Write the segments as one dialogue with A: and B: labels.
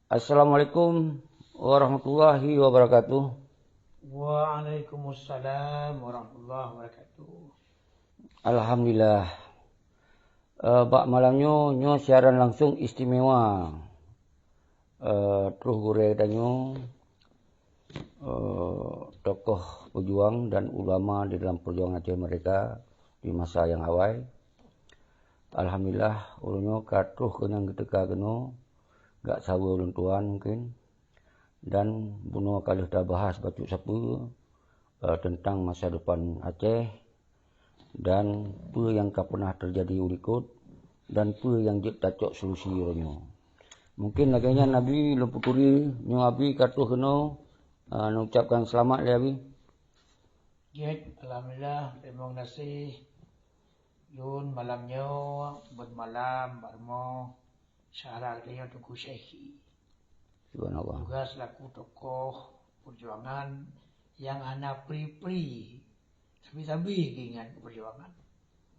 A: Assalamualaikum warahmatullahi wabarakatuh.
B: Waalaikumsalam warahmatullahi wabarakatuh.
A: Alhamdulillah. Bak malamnya nyo siaran langsung istimewa. Terus gure danyo tokoh pejuang dan ulama di dalam perjuangan Aceh mereka di masa yang awal. Alhamdulillah ulunyo katuh kenyang ketika keno gak sawa ulun tuan mungkin. Dan bunuh kalau dah bahas batu sapu tentang masa depan Aceh dan apa yang pernah terjadi ulikut dan apa yang kita cok solusi orangnya. Mungkin laganya Nabi leputuri nyo abi katuh keno mengucapkan selamat ya abi.
B: Ya, alhamdulillah terima kasih. Yun malamnya bermalam barmo syarat dia tuku syekhi.
A: Subhanallah.
B: Juga selaku tokoh perjuangan yang anak pri-pri sabi-sabi dengan perjuangan.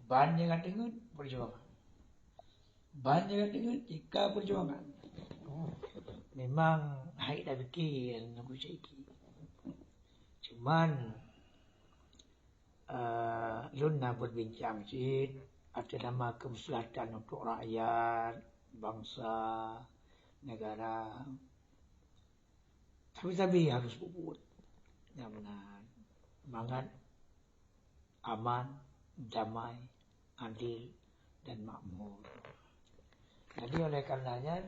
B: Banyak yang dengan perjuangan. Banyak yang dengan jika perjuangan. Memang hai dah fikir tuku syekhi. Cuman Lun nak berbincang sikit atas nama kemaslahatan untuk rakyat, bangsa, negara. Tapi harus bubut. Yang benar. Semangat, aman, damai, adil dan makmur. Jadi oleh karenanya,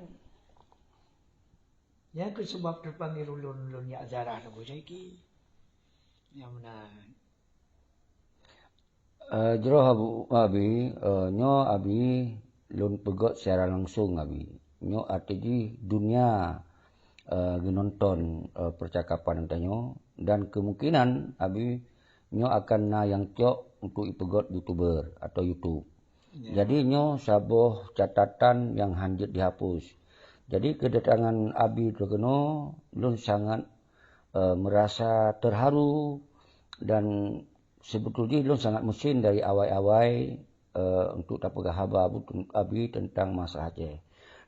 B: ya itu sebab terpanggil ulun ya zarah nunggu saiki. Yang benar.
A: Jero abi nyo abi lun pegot secara langsung abi. Nyo arti dunia nonton percakapan antanyo dan kemungkinan abi nyo akan na yang cok untuk ipegot YouTuber atau YouTube. Yeah. Jadi nyo saboh catatan yang hanjit dihapus. Jadi kedatangan abi terkeno lun sangat merasa terharu dan sebetulnya lun sangat mesin dari awal-awal untuk dapat khabar abi tentang masalah Aceh.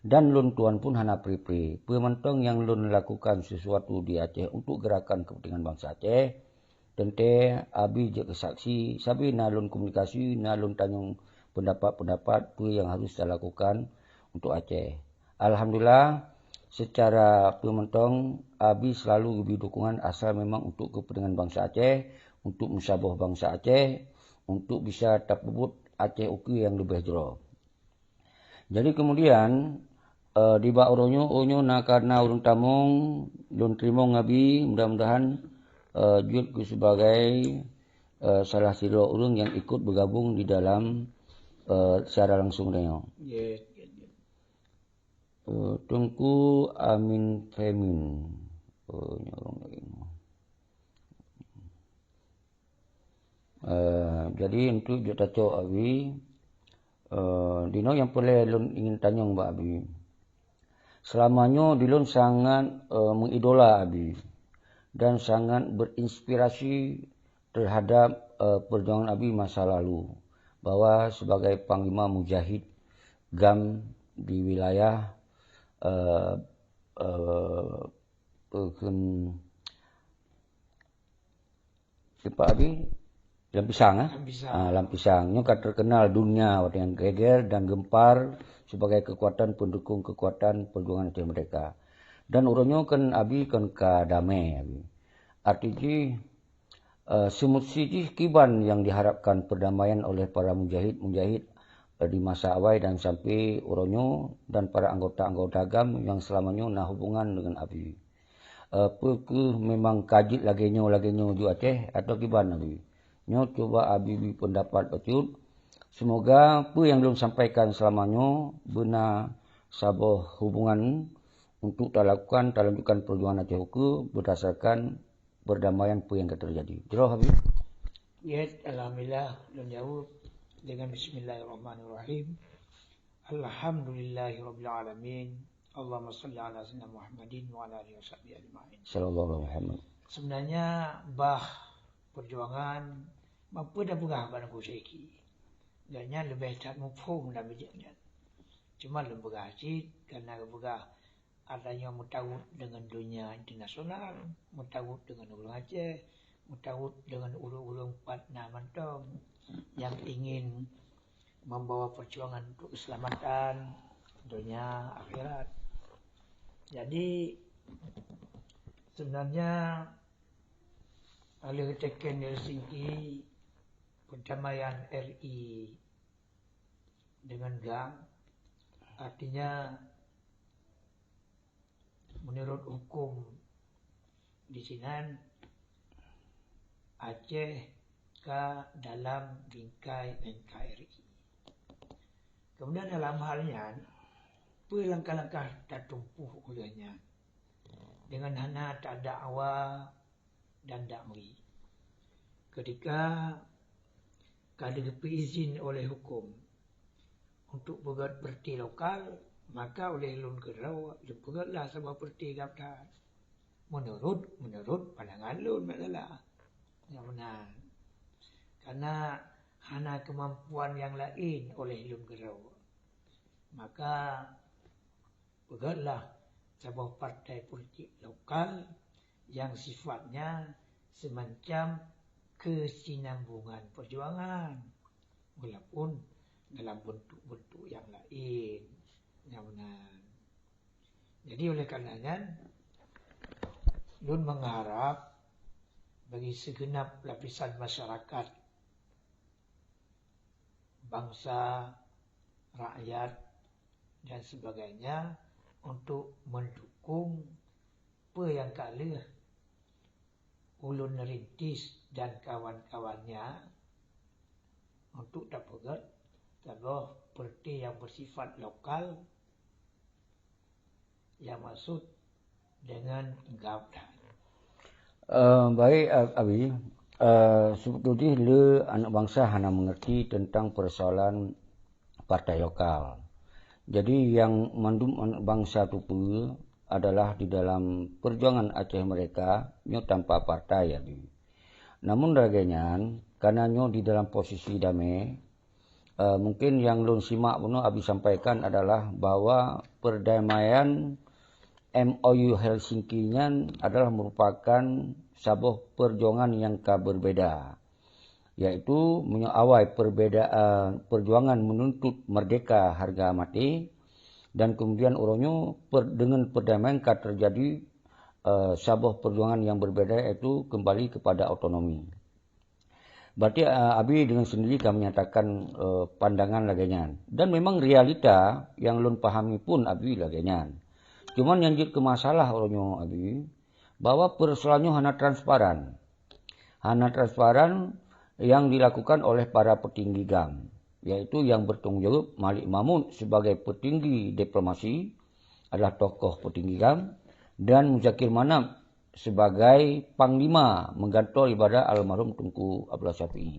A: Dan lun tuan pun hana pri-pri. Pemantong yang lun lakukan sesuatu di Aceh untuk gerakan kepentingan bangsa Aceh. Tente abi je kesaksi. Sabi na lun komunikasi, na lun tanyung pendapat-pendapat apa yang harus dilakukan untuk Aceh. Alhamdulillah secara pemantong abi selalu lebih dukungan asal memang untuk kepentingan bangsa Aceh. Untuk musabah bangsa Aceh, untuk bisa tapubut Aceh uki yang lebih jero. Jadi kemudian di bak onyo nak karena urung tamung lun terima ngabi mudah-mudahan jut sebagai salah siro urung yang ikut bergabung di dalam secara langsung denyo.
B: Yes.
A: Tungku Amin Femin. Nyorong lagi. Jadi untuk kita cok abi dino yang boleh lun ingin tanya mbak abi. Selamanya dilun sangat mengidola abi dan sangat berinspirasi terhadap perjuangan abi masa lalu bahwa sebagai panglima mujahid GAM di wilayah Pak abi Lampisang, Lampisang. Nyoka terkenal dunia dengan geger dan gempar sebagai kekuatan perjuangan Aceh mereka. Dan urunyo kan abi kan kadame abi. Artinya semut siji kiban yang diharapkan perdamaian oleh para mujahid di masa awal dan sampai urunyo dan para anggota-anggota GAM yang selamanya nah hubungan dengan abi. Memang kajit lagi nyo ju Aceh atau kiban abi. Nyo coba abi pendapat betul. Semoga apa yang belum sampaikan selamanya benar sabuh hubungan untuk dilakukan lanjutkan perjuangan Aceh Uku berdasarkan perdamaian apa yang terjadi. Jero habis.
B: Yes, alhamdulillah dan jawab dengan bismillahirrahmanirrahim. Alhamdulillahirabbil alamin. Allahumma shalli ala sayyidina Muhammadin wa ala alihi washabbihi ajmain.
A: Sallallahu alaihi wasallam.
B: Sebenarnya perjuangan apa dah pegah pada syekhi. Dannya lebih tak mufhum dah bijaknya. Cuma lebih pegah sikit karena pegah adanya mutawud dengan dunia internasional, mutawud dengan ulung Aceh, mutawud dengan ulung-ulung Patna Mantong yang ingin membawa perjuangan untuk keselamatan dunia akhirat. Jadi sebenarnya oleh Teken Helsinki perdamaian RI dengan GAM artinya menurut hukum di sini Aceh ke dalam bingkai NKRI. Kemudian dalam halnya langkah-langkah tertumpuh olehnya dengan hana tak dakwa dan dakwi. Ketika diberi izin oleh hukum untuk buat parti lokal, maka oleh Lun Gerau buatlah sebuah parti daftar. Menurut pandangan Lun adalah yang benar. Karena hana kemampuan yang lain oleh Lun Gerau, maka buatlah sebuah partai politik lokal yang sifatnya semacam kesinambungan perjuangan, walaupun dalam bentuk-bentuk yang lain. Yang benar. Jadi oleh karenanya Lun mengharap bagi segenap lapisan masyarakat, bangsa, rakyat dan sebagainya untuk mendukung apa yang kalah Ulun Rintis dan kawan-kawannya untuk dapat sebuah parti yang bersifat lokal yang maksud dengan GAM.
A: Baik Abi, sebetulnya le anak bangsa hanya mengerti tentang persoalan partai lokal. Jadi yang mandum anak bangsa tu pun adalah di dalam perjuangan Aceh mereka nyo tanpa partai Abi. Namun raganya karena nyo di dalam posisi damai, mungkin yang Lun simak pun Abi sampaikan adalah bahwa perdamaian MOU Helsinki-nya adalah merupakan sebuah perjuangan yang berbeda, yaitu menyawai perbedaan perjuangan menuntut merdeka harga mati, dan kemudian orangnya dengan perdamaian terjadi sebuah perjuangan yang berbeda, yaitu kembali kepada otonomi. Berarti Abi dengan sendiri kami menyatakan pandangan laganya, dan memang realita yang Lun pahami pun Abi laganya. Cuman yang jadi masalah orangnya Abi, bahwa persoalannya hanya transparan. Hanya transparan yang dilakukan oleh para petinggi GAM, yaitu yang bertanggung jawab Malik Mahmud sebagai petinggi diplomasi adalah tokoh petinggi GAM, dan Muzakir Manap sebagai panglima menggantor ibadah almarhum Tunku Abdullah Syafi'i.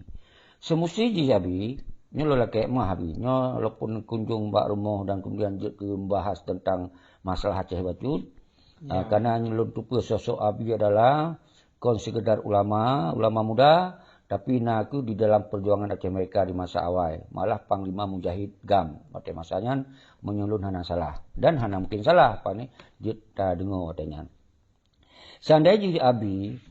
A: Semestinya Abi, nyo lelaki mah Abi, nyo walaupun kunjung mbak rumah dan kemudian membahas tentang masalah Aceh Bacut, karena nyelun tupu sosok Abi adalah kon sekedar ulama muda, tapi aku di dalam perjuangan Aceh mereka di masa awal, malah panglima mujahid GAM. Pada masanya menyelun hana salah, dan hana mungkin salah apa ni, kita dengar katanya. Seandainya Abi,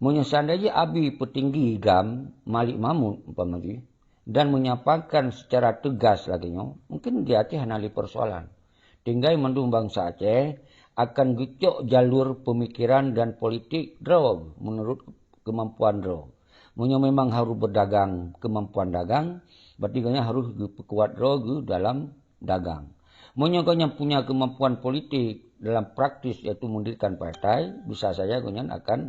A: seandainya Abi petinggi GAM Malik Mahmud umpamanya, dan menyampaikan secara tegas laginya, mungkin di Aceh hanya persoalan. Tinggal mendung bangsa Aceh akan gecok jalur pemikiran dan politik draw menurut kemampuan draw. Memang harus berdagang, kemampuan dagang, berarti harus kuat draw dalam dagang. Yang punya kemampuan politik dalam praktis, yaitu mendirikan partai, bisa saja akan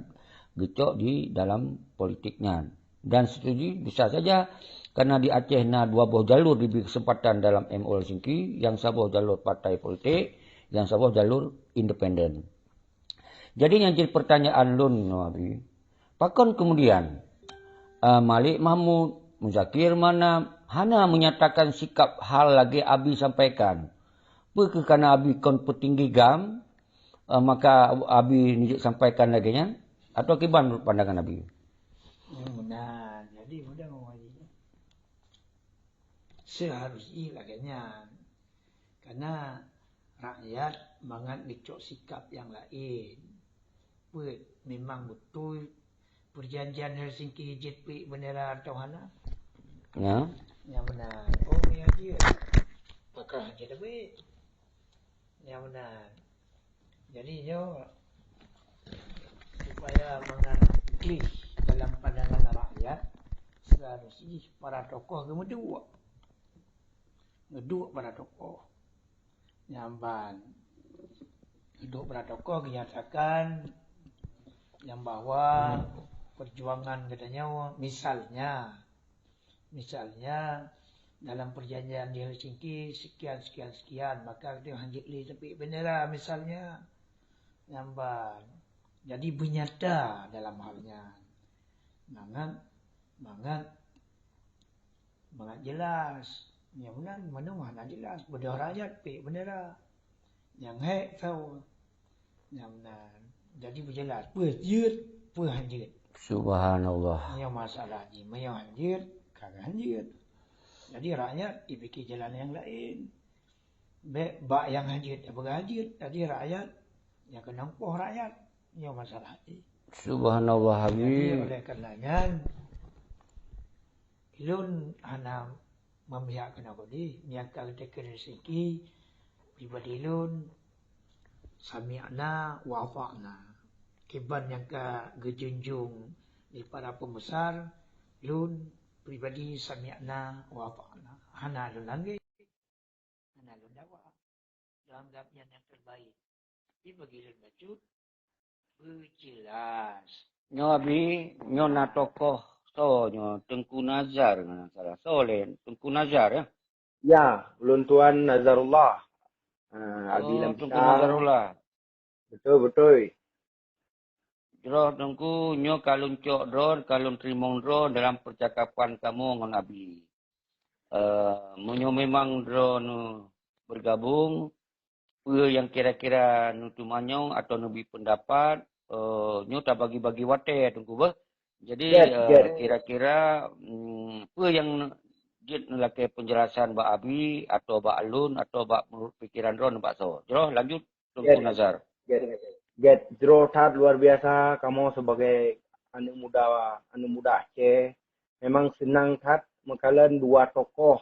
A: gecok di dalam politiknya. Dan setuju bisa saja karena di Aceh dua buah jalur diberi kesempatan dalam MOU Helsinki, yang sebuah jalur partai politik, yang sebuah jalur independen. Jadi yang jadi pertanyaan Lun Nabi, pakon kemudian Malik Mahmud, Muzakir Manap hana menyatakan sikap hal lagi Abi sampaikan. Apakah karena Abi kon petinggi GAM, maka Abi nijik sampaikan lagi nya, atau kiban pandangan Abi?
B: Nah, jadi mudah mengawalinya. Seharusnya laganya, karena rakyat mangat dicok sikap yang lain. Memang betul perjanjian Helsinki JP bendera Tohana.
A: Ya.
B: Yang benar. Oh, ya dia. Pakar aja tapi. Yang benar. Jadi supaya mangat clear dalam pandangan rakyat, seharusnya para tokoh ngedua para tokoh nyamban hidup para tokoh menyatakan yang bahwa perjuangan katanya misalnya dalam perjanjian di Helsinki sekian maka dia hanjit li tapi bendera misalnya nyamban jadi bernyata dalam halnya mangat jelas yang benar mana jelas bendera rakyat bendera yang hek tahu yang benar jadi berjelas berjut berhanjit
A: Subhanallah.
B: yang masalah ni yang hanjit kagak hanjit jadi rakyat dipikir jalan yang lain bak yang hanjit berhanjit jadi rakyat yang kena poh rakyat yang masalah ni
A: Subhanallah
B: jadi
A: Habib.
B: oleh karenanya ilun hana memihak kena bodi nyakal tekan rezeki pribadi ilun sami'na wa ata'na kiban yang ka gejunjung di para pembesar ilun pribadi sami'na wa ata'na hana ilun langit hana ilun dawa dalam gambaran yang terbaik tapi bagi ilun bacut berjelas
A: Nyo Abi, nyo na tokoh so nyo Tengku Nazar ngana salah. So len Tengku Nazar ya.
C: Ya, ulun Tuan Nazarullah. Abi
A: Tengku
C: Lambisang.
A: Nazarullah.
C: Betul.
A: Jero Tengku nyo kalun cok dron, kalun trimong dron dalam percakapan kamu ngon Abi. Menyo memang drone bergabung, yang kira-kira nutumanyo atau nubi pendapat, nyo tak bagi-bagi wate Tengku bah. Jadi
C: Get.
A: kira-kira apa yang dia nelakai penjelasan Mbak Abi atau Mbak Alun atau Mbak menurut pikiran Ron Mbak So. Jero lanjut Tengku Nazar.
C: Get Jero tat luar biasa kamu sebagai anak muda Aceh. Memang senang tat mengkalian dua tokoh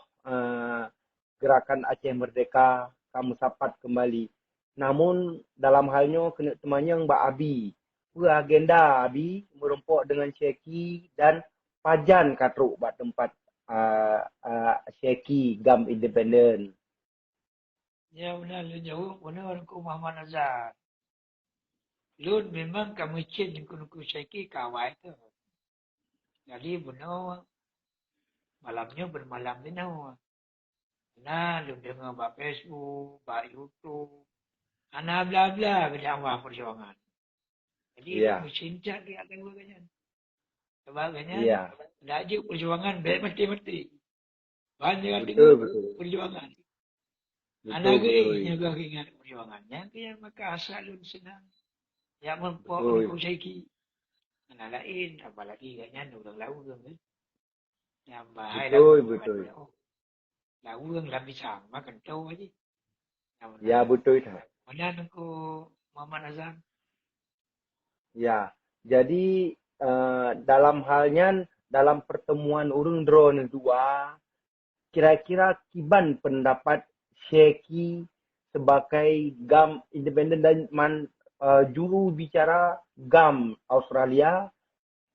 C: gerakan Aceh Merdeka kamu sapat kembali. Namun dalam halnya kena temannya Mbak Abi. Agenda Abi merumpuk dengan Syeki dan Pajan katruk buat tempat Syeki Gam Independen.
B: ya benar lu jauh benar aku Muhammad Azhar lu memang kamu cin ku syeki kawai tu jadi benar malamnya bermalam benar nah lu dengar bak Facebook bak YouTube ana bla-bla berdakwah perjuangan jadi lu cinta dia akan bagainya sebagainya nak je perjuangan baik mesti banyak
C: Betul.
B: perjuangan anak ini juga ingat perjuangannya dia maka asal lu senang yang mempok untuk syeki anak lain apalagi kayaknya orang laurang kan yang bahaya
C: Betul.
B: laurang lebih sama kan tahu aja
C: Ya betul.
B: mana aku Muhammad Azhar
C: Ya, jadi dalam halnya dalam pertemuan urung drone dua, kira-kira kiban pendapat Syeki sebagai GAM independen dan juru bicara GAM Australia,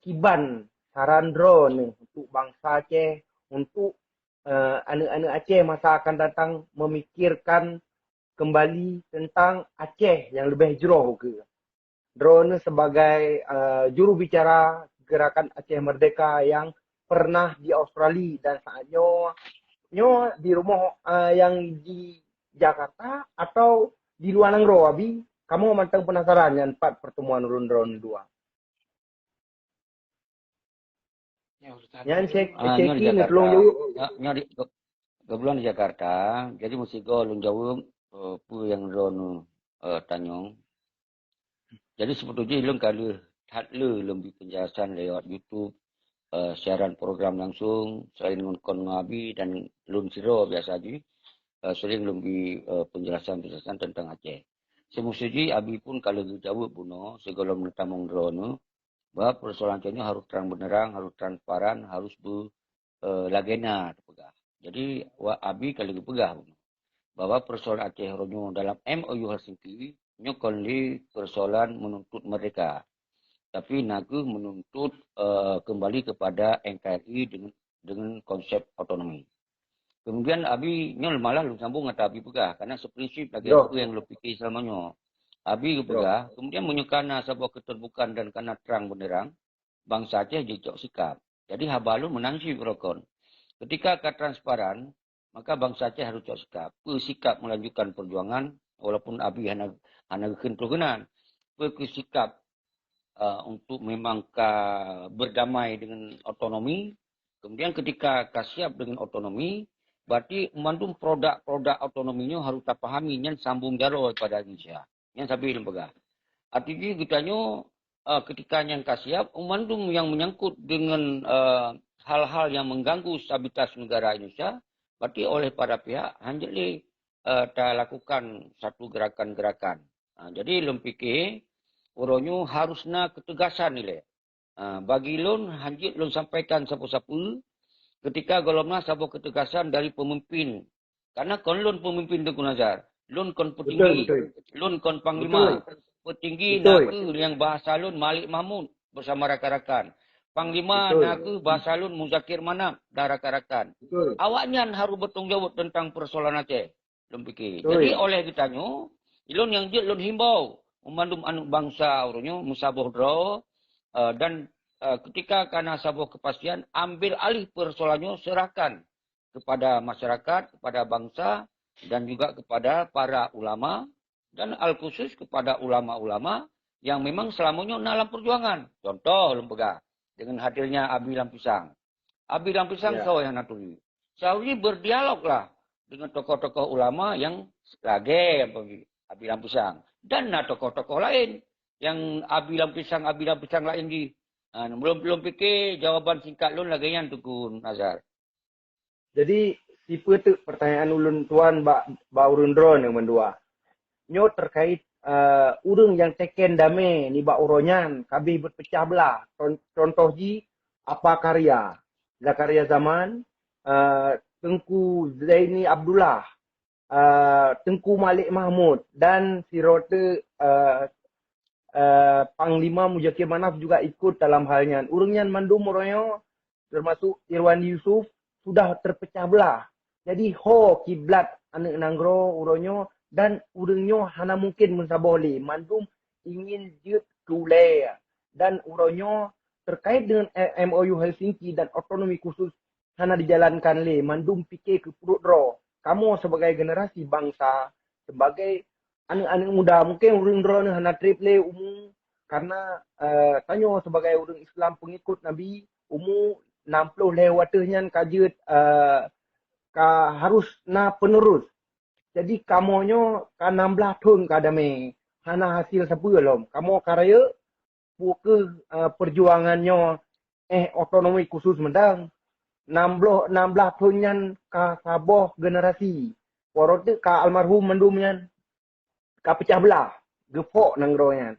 C: kiban saran drone untuk bangsa Aceh, untuk anak-anak Aceh masa akan datang memikirkan kembali tentang Aceh yang lebih jauh ke. Drone sebagai juru bicara gerakan Aceh Merdeka yang pernah di Australia dan saatnya di rumah yang di Jakarta atau di luar negeri Abi, kamu mantang penasaran dengan 4 pertemuan drone 2. Yang ceki ni tolong jauh.
A: Kebetulan di Jakarta, jadi mesti go lun jauh apa yang drone tanyong. Jadi sebetulnya ilung kali hatle lebih penjelasan lewat YouTube, siaran program langsung selain kon ngabi dan lun siro biasa aja. sering lebih penjelasan-penjelasan tentang Aceh. Semusuji abi pun kalau dijawab puno segolong mentamung drone bahwa persoalan Aceh harus terang benerang, harus transparan, harus lagena pegah. Jadi abi kalau dipegah bahwa persoalan Aceh ronyo dalam MOU Helsinki nyokon di persoalan menuntut mereka. Tapi Nagu menuntut kembali kepada NKRI dengan konsep otonomi. Kemudian Abi nyol malah lu sambung kata Abi pegah karena seprinsip lagi
C: Yo,
A: aku yang lu fikir selamanya. Abi
C: yo.
A: pegah, kemudian menyukana sebuah keterbukaan dan karena terang benderang bangsa Aceh jejak sikap. Jadi habalu menangsi berokon. Ketika akan transparan, maka bangsa Aceh harus jejak sikap. Sikap melanjutkan perjuangan walaupun Abi hanya kentugenan. Sikap untuk memang berdamai dengan otonomi. Kemudian ketika siap dengan otonomi, berarti mandum produk-produk otonominya harus tak pahami yang sambung jaro pada Indonesia. Yang sampai lembaga. Artinya kitanya ketika yang siap, mandum yang menyangkut dengan hal-hal yang mengganggu stabilitas negara Indonesia, berarti oleh para pihak hanya tak lakukan satu gerakan-gerakan. Jadi lempikir, orangnya harusnya ketegasan nilai. Bagi lon, hanjit lon sampaikan siapa-siapa ketika golongnya sebuah ketegasan dari pemimpin. Karena kon lon pemimpin Tengku Nazar, lon kon
C: Betul,
A: petinggi,
C: betul.
A: lon kon
C: Betul.
A: panglima, petinggi
C: Betul.
A: naku yang bahasa lon Malik Mahmud bersama rakan-rakan. Panglima
C: Betul.
A: naku bahasa lon Muzakir Manap dan rakan-rakan.
C: Betul.
A: Awaknya harus bertanggung jawab tentang persoalan Aceh. Lon fikir.
C: Betul.
A: Jadi oleh kitanya, lon yang jid lon himbau memandum anak bangsa orangnya musaboh draw dan ketika karena sebuah kepastian, ambil alih persoalannya, serahkan kepada masyarakat, kepada bangsa, dan juga kepada para ulama, dan al-khusus kepada ulama-ulama yang memang selamanya dalam perjuangan. Contoh, lembaga, dengan hadirnya Abi Lampisang. Abi Lampisang
C: Ya.
A: yang naturi. Saudi berdialoglah dengan tokoh-tokoh ulama yang lagi Abi Lampisang. Dan tokoh-tokoh lain yang Abi Lampisang lain di belum fikir jawapan singkat lun lagi yang Tukun Nazar.
C: Jadi tipe tu pertanyaan ulun tuan ba urun drone yang mendua. Nyo terkait urung yang teken dame ni ba uronyan kabi berpecah belah. Contoh ji apa karya Zakaria Zaman, Tengku Zaini Abdullah, Tengku Malik Mahmud dan Sirote Panglima Muzakir Manaf juga ikut dalam halnya. Urungnya mandum uronyo termasuk Irwan Yusuf sudah terpecah belah. Jadi ho kiblat anak nanggro uronyo dan urungnya hana mungkin mensaboli. Mandum ingin jut kule dan uronyo terkait dengan MOU Helsinki dan otonomi khusus hana dijalankan le. Mandum fikir ke perut ro. Kamu sebagai generasi bangsa, sebagai anak-anak muda mungkin urung drone hana triple umum karena tanyo sebagai urung Islam pengikut Nabi umum 60 lewatnya kajut harus na penerus. Jadi kamonyo ka 16 tahun kadame hana hasil sepulom. Kamu karya buke perjuangannya otonomi khusus mendang 16 tahunnya ka saboh generasi. Porote ka almarhum mendumnya pecah belah, gepok nangronya.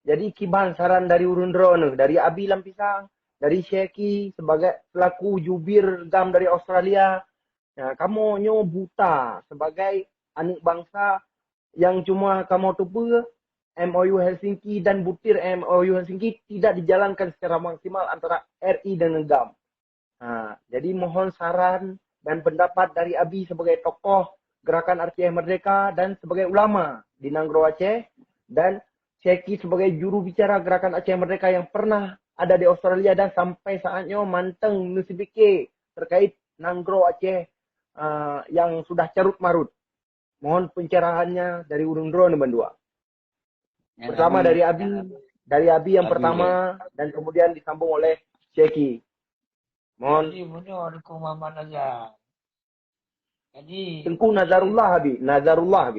C: Jadi kiban saran dari urun drone, dari Abi Lampisang, dari Syeki sebagai selaku jubir GAM dari Australia. Nah, kamu nyo buta sebagai anak bangsa yang cuma kamu tupu MOU Helsinki dan butir MOU Helsinki tidak dijalankan secara maksimal antara RI dan GAM. Nah, jadi mohon saran dan pendapat dari Abi sebagai tokoh Gerakan Aceh Merdeka dan sebagai ulama di Nanggro Aceh dan Syeki sebagai juru bicara Gerakan Aceh Merdeka yang pernah ada di Australia dan sampai saatnya manteng nusibike terkait Nanggro Aceh yang sudah carut marut. Mohon pencerahannya dari Urung Drone Bandua. Pertama dari Abi yang pertama dan kemudian disambung oleh Syeki. Mohon.
B: Jadi benar Tengku Muhammad Nazar. Jadi
C: Tengku Nazarullah Abi. Nazarullah.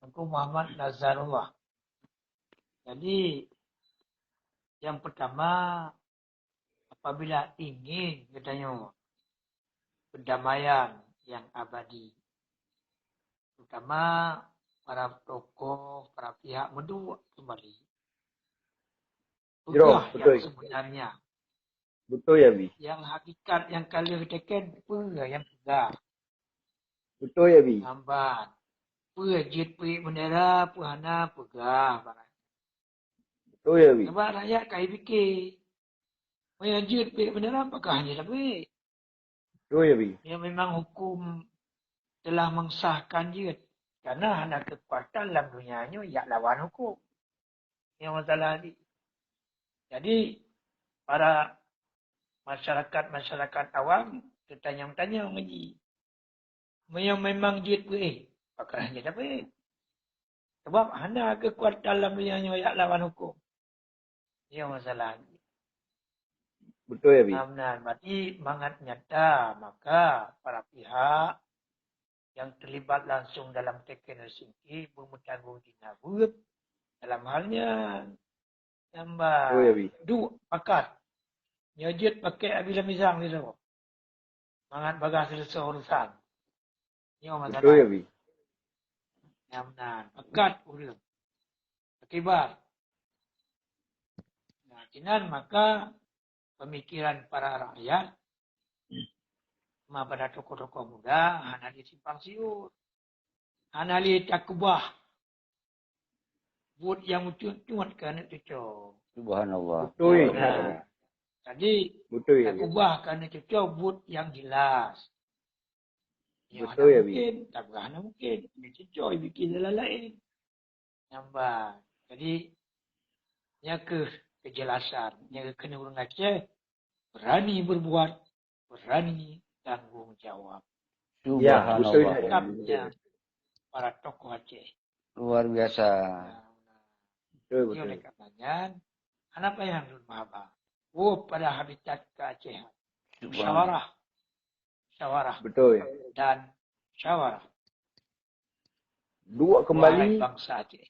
B: Tengku Muhammad Nazarullah. Jadi yang pertama apabila ingin katanya perdamaian yang abadi. Terutama para tokoh, para pihak mendua kembali. Pegah yang
C: betul.
B: sebenarnya.
C: Betul ya, Bi.
B: Yang hakikat yang kalian tekan, pegah yang pegah.
C: Betul ya, Bi.
B: Lambat. Pejit peri bendera, puhana pegah.
C: Betul ya, Bi.
B: Sebab rakyat kaya fikir. Mengajut peri bendera, pegahnya tapi.
C: Betul ya, Bi.
B: Dia memang hukum telah mengesahkan dia. Karena hanya kekuatan dalam dunianya, ya lawan hukum. Yang masalah ni. Jadi, para masyarakat awam, tertanya-tanya mengaji. Memang duit peri. Pakaiannya tapi. Sebab hanya kekuatan dalam dunianya, ya lawan hukum. Yang masalah ni.
C: Betul ya, Bi.
B: Benar. Berarti mangat nyata. Maka para pihak yang terlibat langsung dalam teken Helsinki bertanggung jawab dalam halnya
C: Betul ya, Bi.
B: dua pakat nyajit pakai abila misang ni semua mangat bagas selesai urusan ni masalah
C: Betul ya, Bi.
B: yang benar pakat urang akibat nah kinan maka pemikiran para rakyat pada tokoh-tokoh muda hana di simpang siur hana li takubah buat yang cuat kan itu
A: Subhanallah.
C: Betul.
B: nah, tadi
C: Betul ya, Bi.
B: takubah kan itu buat yang jelas yang
C: Betul ya, Bi.
B: mungkin tak berana mungkin itu coy bikin lain nambah jadi nya ke kejelasan nya kena urang Aceh berani berbuat berani tanggung jawab
C: Ya, betul
A: Subhanallah.
C: ya.
B: sikapnya para tokoh Aceh.
A: Luar biasa.
C: Betul,
B: Ini
C: betul.
B: oleh karenanya, apa yang mahaba? Oh, pada habitat keacehan.
A: Subhanallah.
B: Musyawarah
C: Betul ya.
B: dan musyawarah.
C: Dua
B: Wahai
C: kembali.
B: bangsa Aceh.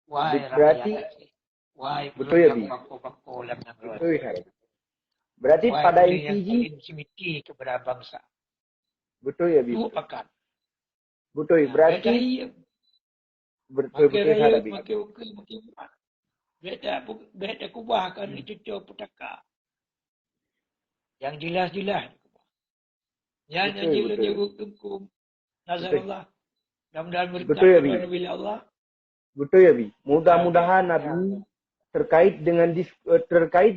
B: Wahai
C: Berarti-
B: rakyat Aceh. Wahai
C: Betul ya, Bi.
B: bangko-bangko lem yang
C: Betul ya. Berarti
B: Wahai
C: pada
B: budi yang
C: intinya,
B: intimiti kepada bangsa.
C: betul ya, Bi.
B: Dua pakat.
C: Betul. Berarti betul
B: Makin
C: salah,
B: raya,
C: Bi.
B: makin ukir, makin buat. Beta kubahkan itu petaka. Yang jelas-jelas. Yang
C: Betul,
B: jelas
C: betul.
B: hukum Nazarullah. Mudah-mudahan
C: Betul ya, Bi.
B: berkat kepada Allah.
C: Betul ya, Bi. Mudah-mudahan Nabi terkait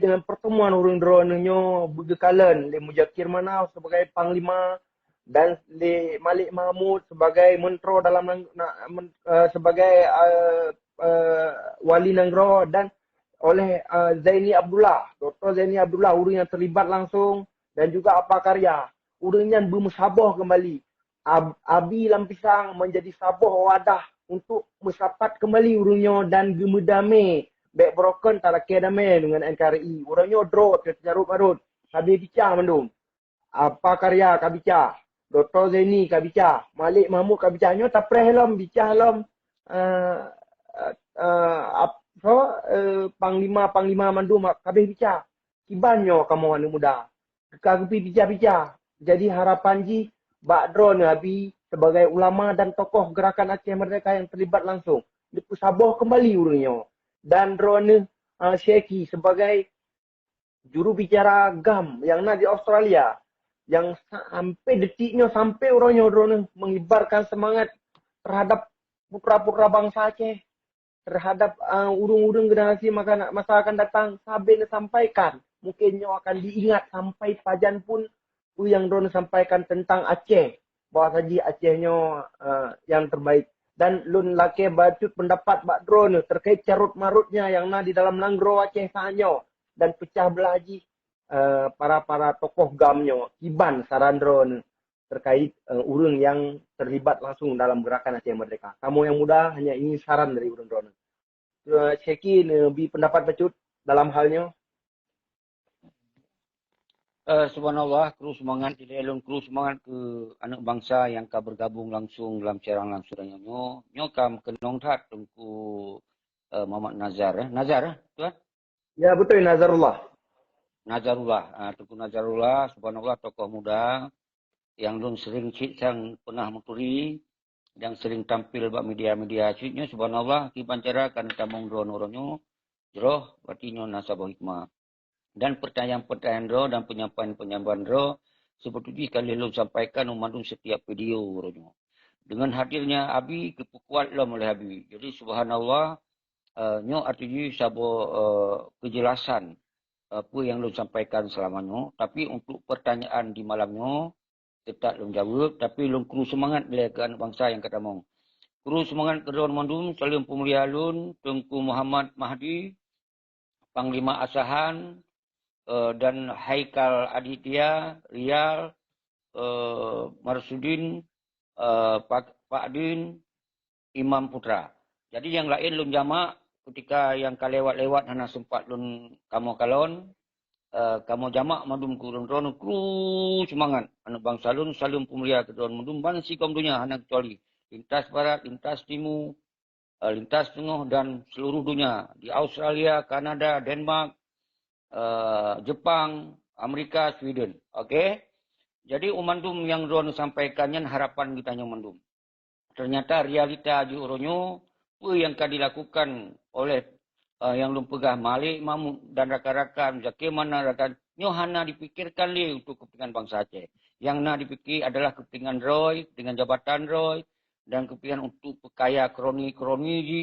C: dengan pertemuan urang dronenya bergekalan le Mujakir Manau sebagai panglima dan le Malik Mahmud sebagai mentro dalam sebagai wali negara dan oleh Zaini Abdullah, Dr. Zaini Abdullah urang yang terlibat langsung dan juga apa karya urang yang bermusabah kembali. Abi Lampisang menjadi sabah wadah untuk mesapat kembali urangnya dan gemedame back broken tak laki damai dengan NKRI. Urangnya draw tercarut marut. Habis bicara mendung. Apa karya kabica. Dr. Zaini kabica. Malik Mahmud kabicanya tak pernah halam bicara halam panglima mandum kabeh bicara. Kibanyo kamu anak muda. Kekagupi bicara. Jadi harapan ji Bak Drone Abi sebagai ulama dan tokoh gerakan Aceh Merdeka yang terlibat langsung. Disabah kembali urangnya. Dan Drone Syeki sebagai juru bicara GAM yang ada di Australia. Yang sampai detiknya, sampai orangnya Drone mengibarkan semangat terhadap putra-putra bangsa Aceh. Terhadap urung-urung generasi masa akan datang. Sampai disampaikan. Mungkinnya akan diingat sampai pajan pun yang Drone sampaikan tentang Aceh. Bahawa saja Acehnya yang terbaik. Dan lun laki bacut pendapat Bak Drone terkait carut marutnya yang di dalam langgro Aceh sahaja. Dan pecah belah haji para tokoh gamnya. Kiban saran Drone terkait urang yang terlibat langsung dalam gerakan Aceh Merdeka. Kamu yang muda hanya ingin saran dari urang Drone. Syeki lebih pendapat bacut dalam halnya.
A: Subhanallah, kru semangat tidak elon kru semangat ke anak bangsa yang ka bergabung langsung dalam cerang langsung dengan nyo kam kenong that tengku Muhammad Nazar Nazar tuan
C: Ya betul Nazarullah.
A: Nazarullah tengku Nazarullah subhanallah tokoh muda yang lun sering cik sang pernah muturi yang sering tampil bak media-media ciknya subhanallah ki pancara kan tamong dron oronyo jroh berarti nyo nasabah hikmah. Dan pertanyaan-pertanyaan ro dan penyampaian-penyampaian ro seperti kali lun sampaikan umandung setiap video oronyo. Dengan hadirnya Abi kepukuat lah oleh Abi. Jadi subhanallah nyo artinya sabo kejelasan apa yang lun sampaikan selamanya. Tapi untuk pertanyaan di malamnya tetap lun jawab, tapi lun kru semangat melayakan bangsa yang kata mong. Kru semangat kedua mandum, salim pemulia lun, Tengku Muhammad Mahdi, Panglima Asahan, dan Haikal Aditya, Rial, Marsudin, Pak Din, Imam Putra. Jadi yang lain lun jamak, ketika yang kalewat-lewat hana sempat lun kamu kalon, kamu jamak madum kurun ron kru semangat anak bangsa lun saling pemulia kedua madum bansi kaum dunia hana kecuali lintas barat, lintas timur, lintas tengah dan seluruh dunia di Australia, Kanada, Denmark, Jepang, Amerika, Sweden. Okey. Jadi umandum yang ron sampaikannya harapan kita yang mandum. Ternyata realita di uronyo apa yang akan dilakukan oleh yang lum pegah Malik Mahmud dan rakan-rakan Zakir mana rakan nyohana dipikirkan li untuk kepentingan bangsa Aceh. Yang nak dipikir adalah kepentingan Roy dengan jabatan Roy dan kepentingan untuk pekaya kroni-kroni ji.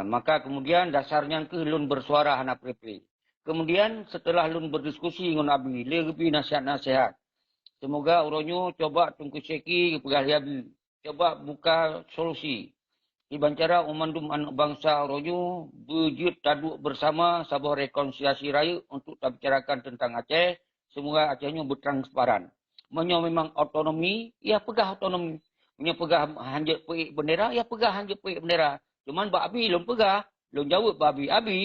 A: Maka kemudian dasarnya ke lun bersuara hana prepri. Kemudian setelah lun berdiskusi dengan Abi, lebih nasihat-nasihat. Semoga uronyo coba tunggu seki pegah Abi. Coba buka solusi. Iban cara umandum anak bangsa Orojo berjut taduk bersama sabah rekonsiliasi raya untuk bicarakan tentang Aceh. Semoga Acehnya bertransparan. Menyo memang otonomi, ya pegah otonomi. Menyo pegah hanjat peik bendera, ya pegah hanjat peik bendera. Cuman Pak Abi belum pegah, belum jawab Pak Abi. Abi,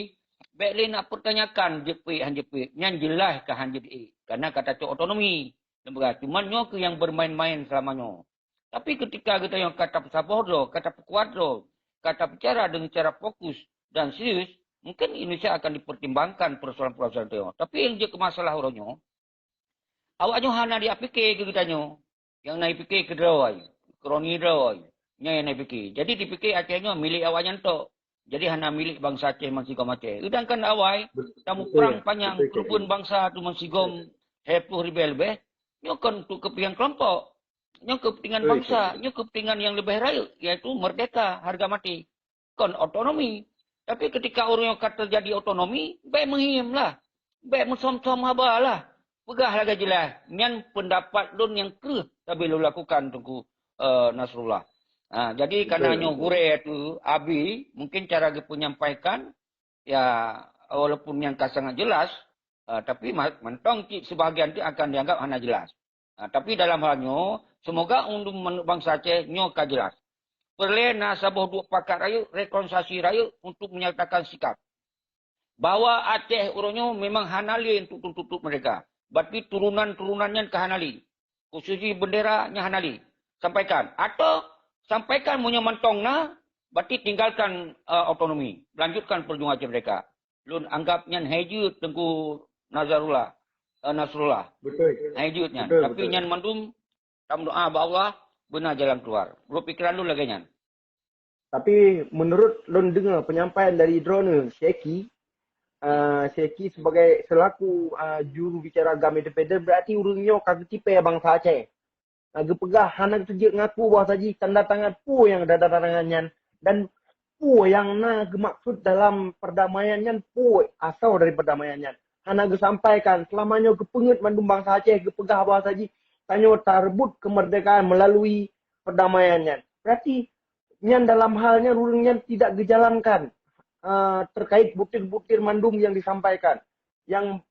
A: baik le nak pertanyakan hanjat peik. Yang jelas ke hanjat peik. Karena kata cok otonomi. Cuman nyo ke yang bermain-main selamanya. Tapi ketika kita yang kata pesabodro, kata pekuadro, kata bicara dengan cara fokus dan serius, mungkin Indonesia akan dipertimbangkan persoalan-persoalan itu. Tapi yang dia ke masalah orangnya, awaknya hana diapike ke kitanya. Yang naik fikir ke drawai, kroni drawai, yang naik fikir. Jadi dipikir Acehnya milik awaknya itu. Jadi hana milik bangsa Aceh Mansigom Aceh. Sedangkan awai, tamu perang panjang, kerupun bangsa tu Mansigom, hepuh ribel-beh, nyokon untuk kepentingan kelompok. Yang kepentingan bangsa, yang kepentingan yang lebih raya, yaitu merdeka, harga mati. Kon otonomi. Tapi ketika orang yang kata terjadi otonomi, baik menghim lah. Baik mensom-som haba lah. Pegah lagi jelas. Yang pendapat lun yang kerah, tapi lu lakukan Tengku Nasrullah. Jadi karena nyogure itu, Abi, mungkin cara dia menyampaikan, ya walaupun yang sangat jelas, tapi mentong sebahagian itu akan dianggap hanya jelas. Tapi dalam halnya, semoga untuk bangsa Aceh nyoka jelas. Perlu nasabah dua pakat raya, rekonsiliasi raya untuk menyatakan sikap. Bahwa Aceh orangnya memang hanali untuk tutup mereka. Berarti turunan-turunannya ke hanali. Khususnya benderanya hanali. Sampaikan. Atau sampaikan punya mentongnya, berarti tinggalkan otonomi. Lanjutkan perjuangan Aceh mereka. Lun anggapnya hejut Tengku Nasrullah.
C: Betul.
A: Hejutnya.
C: Betul,
A: Tapi nyan mandum tam doa ba Allah benar jalan keluar. Berpikiran dulu lagi nyan.
C: Tapi menurut lon dengar penyampaian dari drone Syeki, Syeki sebagai selaku juru bicara agama independen berarti urungnya kagak tipe bangsa Aceh. Agak pegah hana kejut ngaku bahawa saji tanda tangan pu yang ada tangannya dan pu yang maksud dalam perdamaiannya pu asal dari perdamaiannya. Hana sampaikan selamanya kepengut mandum bangsa Aceh kepegah bahawa saji tanyo terbut kemerdekaan melalui perdamaiannya. Berarti yang dalam halnya rulingnya tidak dijalankan terkait butir-butir mandum yang disampaikan. Yang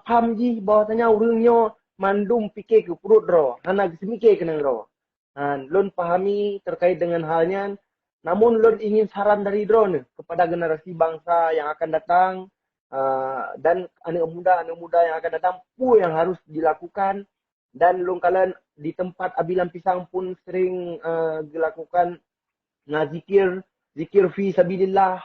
C: paham ji bahwasanya rulingnya mandum pikir ke perut ro, hana semike kena ro. Lon pahami terkait dengan halnya. Namun lon ingin saran dari drone kepada generasi bangsa yang akan datang dan anak muda yang akan datang pu yang harus dilakukan. Dan lung kalian di tempat Abilan Pisang pun sering dilakukan zikir fi sabilillah,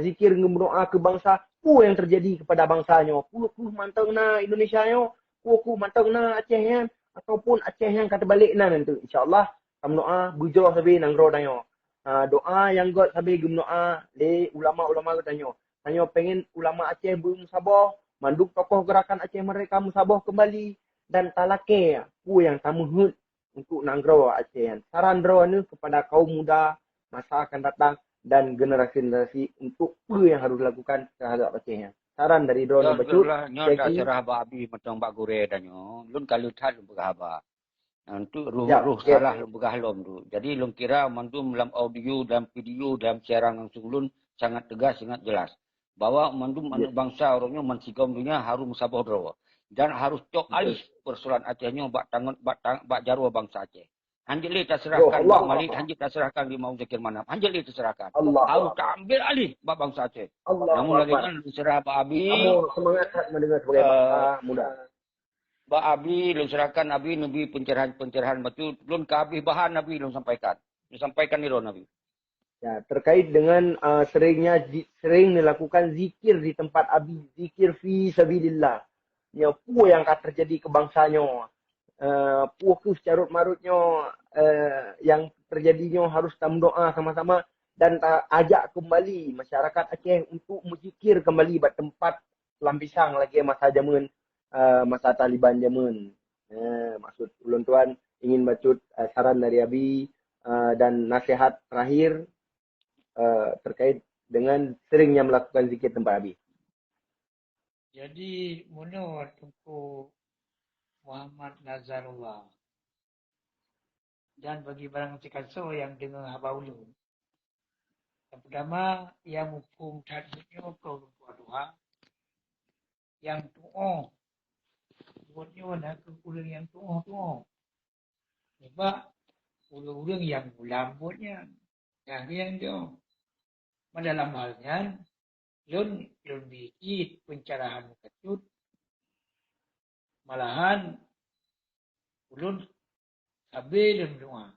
C: zikir berdoa ke bangsa. Pu yang terjadi kepada bangsanya. Puluh mantang na Indonesia yo, pu mantang na Aceh yan. ataupun Aceh yang kata balik nan tu. InsyaAllah kamu doa bujur sabi nang ro danyo. Doa yang got sabi gum doa le ulama-ulama got danyo. Danyo pengen ulama Aceh musabah, manduk tokoh gerakan Aceh mereka musabah kembali dan talake pu yang tamuhut untuk nanggro Aceh. Saran ro ni kepada kaum muda masa akan datang dan generasi-generasi untuk apa yang harus dilakukan terhadap Aceh. Saran dari drone
A: Ya,
C: Bacut.
A: itulah nyo dah serah ba abi matang bak gure danyo. Lun kalau tad lun begah. Untuk
C: Ya,
A: ruh
C: okay.
A: salah lun begah lom tu. Jadi lun kira mandum dalam audio, dalam video, dalam siaran langsung lun sangat tegas, sangat jelas. Bahawa mandum anak bangsa orangnya mansigam dunia harus musabah draw. Dan harus cok alis persoalan Acehnya bak tangan bak jarwa bangsa Aceh. Hanjeli terserahkan bak Malik, hanjeli terserahkan di Mau Zakir Manap. Hanjeli terserahkan. Harus ambil alih bak bangsa Aceh. Namun lagi kan serah Pak Abi.
C: Kamu semangat mendengar sebagai bangsa muda.
A: Pak Abi, lu serahkan Abi Nabi pencerahan betul. Belum ke Abi bahan Nabi lu sampaikan. Lu sampaikan ni Nabi.
C: Ya, terkait dengan sering dilakukan zikir di tempat Abi, zikir fi sabilillah. Ya, apa yang akan terjadi ke bangsanya. Pukus carut marutnya yang terjadinya harus tam doa sama-sama dan ajak kembali masyarakat Aceh untuk menzikir kembali buat tempat lampisang lagi masa zaman masa Taliban zaman. Maksud ulun tuan ingin bacut saran dari Abi dan nasihat terakhir terkait dengan seringnya melakukan zikir tempat Abi.
B: Jadi menurut untuk Muhammad Nazarullah dan bagi barang cikaso yang dengar haba ulun. Yang pertama, yang hukum tadbirnya kau doa. Yang tu'o. Buatnya nak ulang yang tu'o. Sebab ulang yang ulang buatnya. Yang dia. Dalam halnya, lun bikit pencerahan kecut. Malahan, ulun sambil doa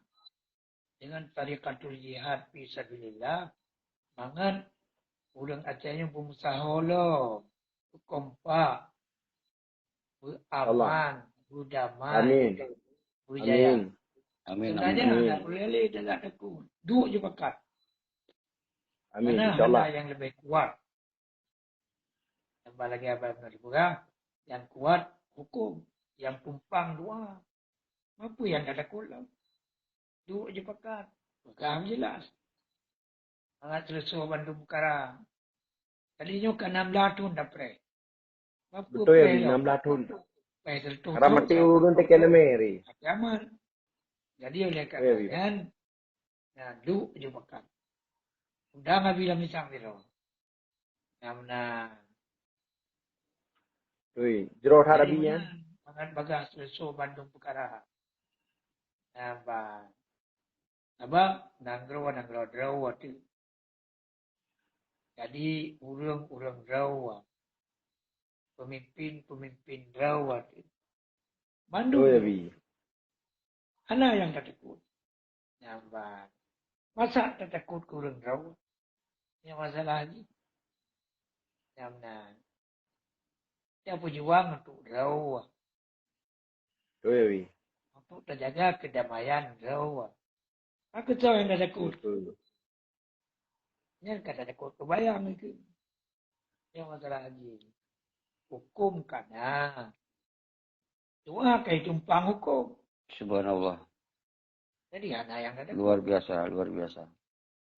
B: dengan tarikatul jihad fi sabilillah, mangan ulang Acehnya pemusahola, kompak, beraman, berdamai, berjaya.
C: Amin.
B: Sebenarnya tak boleh tak takut. Duk je pakat.
C: Amin.
B: Mana yang lebih kuat? Tambah lagi apa yang dipegang? Yang kuat hukum, yang tumpang doa. Apa yang tak takut lah? Duk je pakat. Pegang jelas. Sangat selesai bantu perkara. Tadinya ke 16 tahun dah pray.
C: Betul ya, 16 tahun.
B: Pray selesai.
C: Karena mati urun tekan meri.
B: Aman. Jadi oleh kerana duk je pakat. Udah nggak bilang misang dulu. Namna.
C: Ui, jero harabinya.
B: Mangan bagas selesai bantu perkara. Nampak. Abang, nanggro draw tu. Jadi, urang draw. Pemimpin draw tu. Bandung.
C: Oh, ya, Bi.
B: Anak yang tak takut. Nampak. Masa tak takut ke urang draw? Yang masalah lagi. Nampak. Dia berjuang untuk draw.
C: Oh, ya, Bi.
B: Untuk terjaga kedamaian draw. Aku tahu yang tak takut. Yang kata takut kebayang itu. Yang masalah lagi. Hukum kana. Doa kayak tumpang hukum.
A: Subhanallah.
B: Jadi anak yang tak takut.
A: Luar biasa.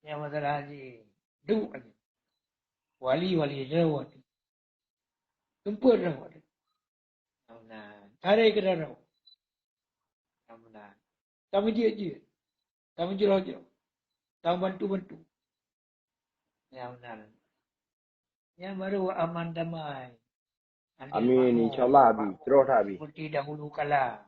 B: Yang masalah lagi. Duk aja. Wali rawat. Tumpul rawat. Nampak. Tarik ke rawat. Nampak. Kami dia. Kami jauh. Kami bantu. Yang benar. Yang baru aman damai.
C: Amin, insyaAllah, Abi. Terus, Abi.
B: Seperti dahulu kala.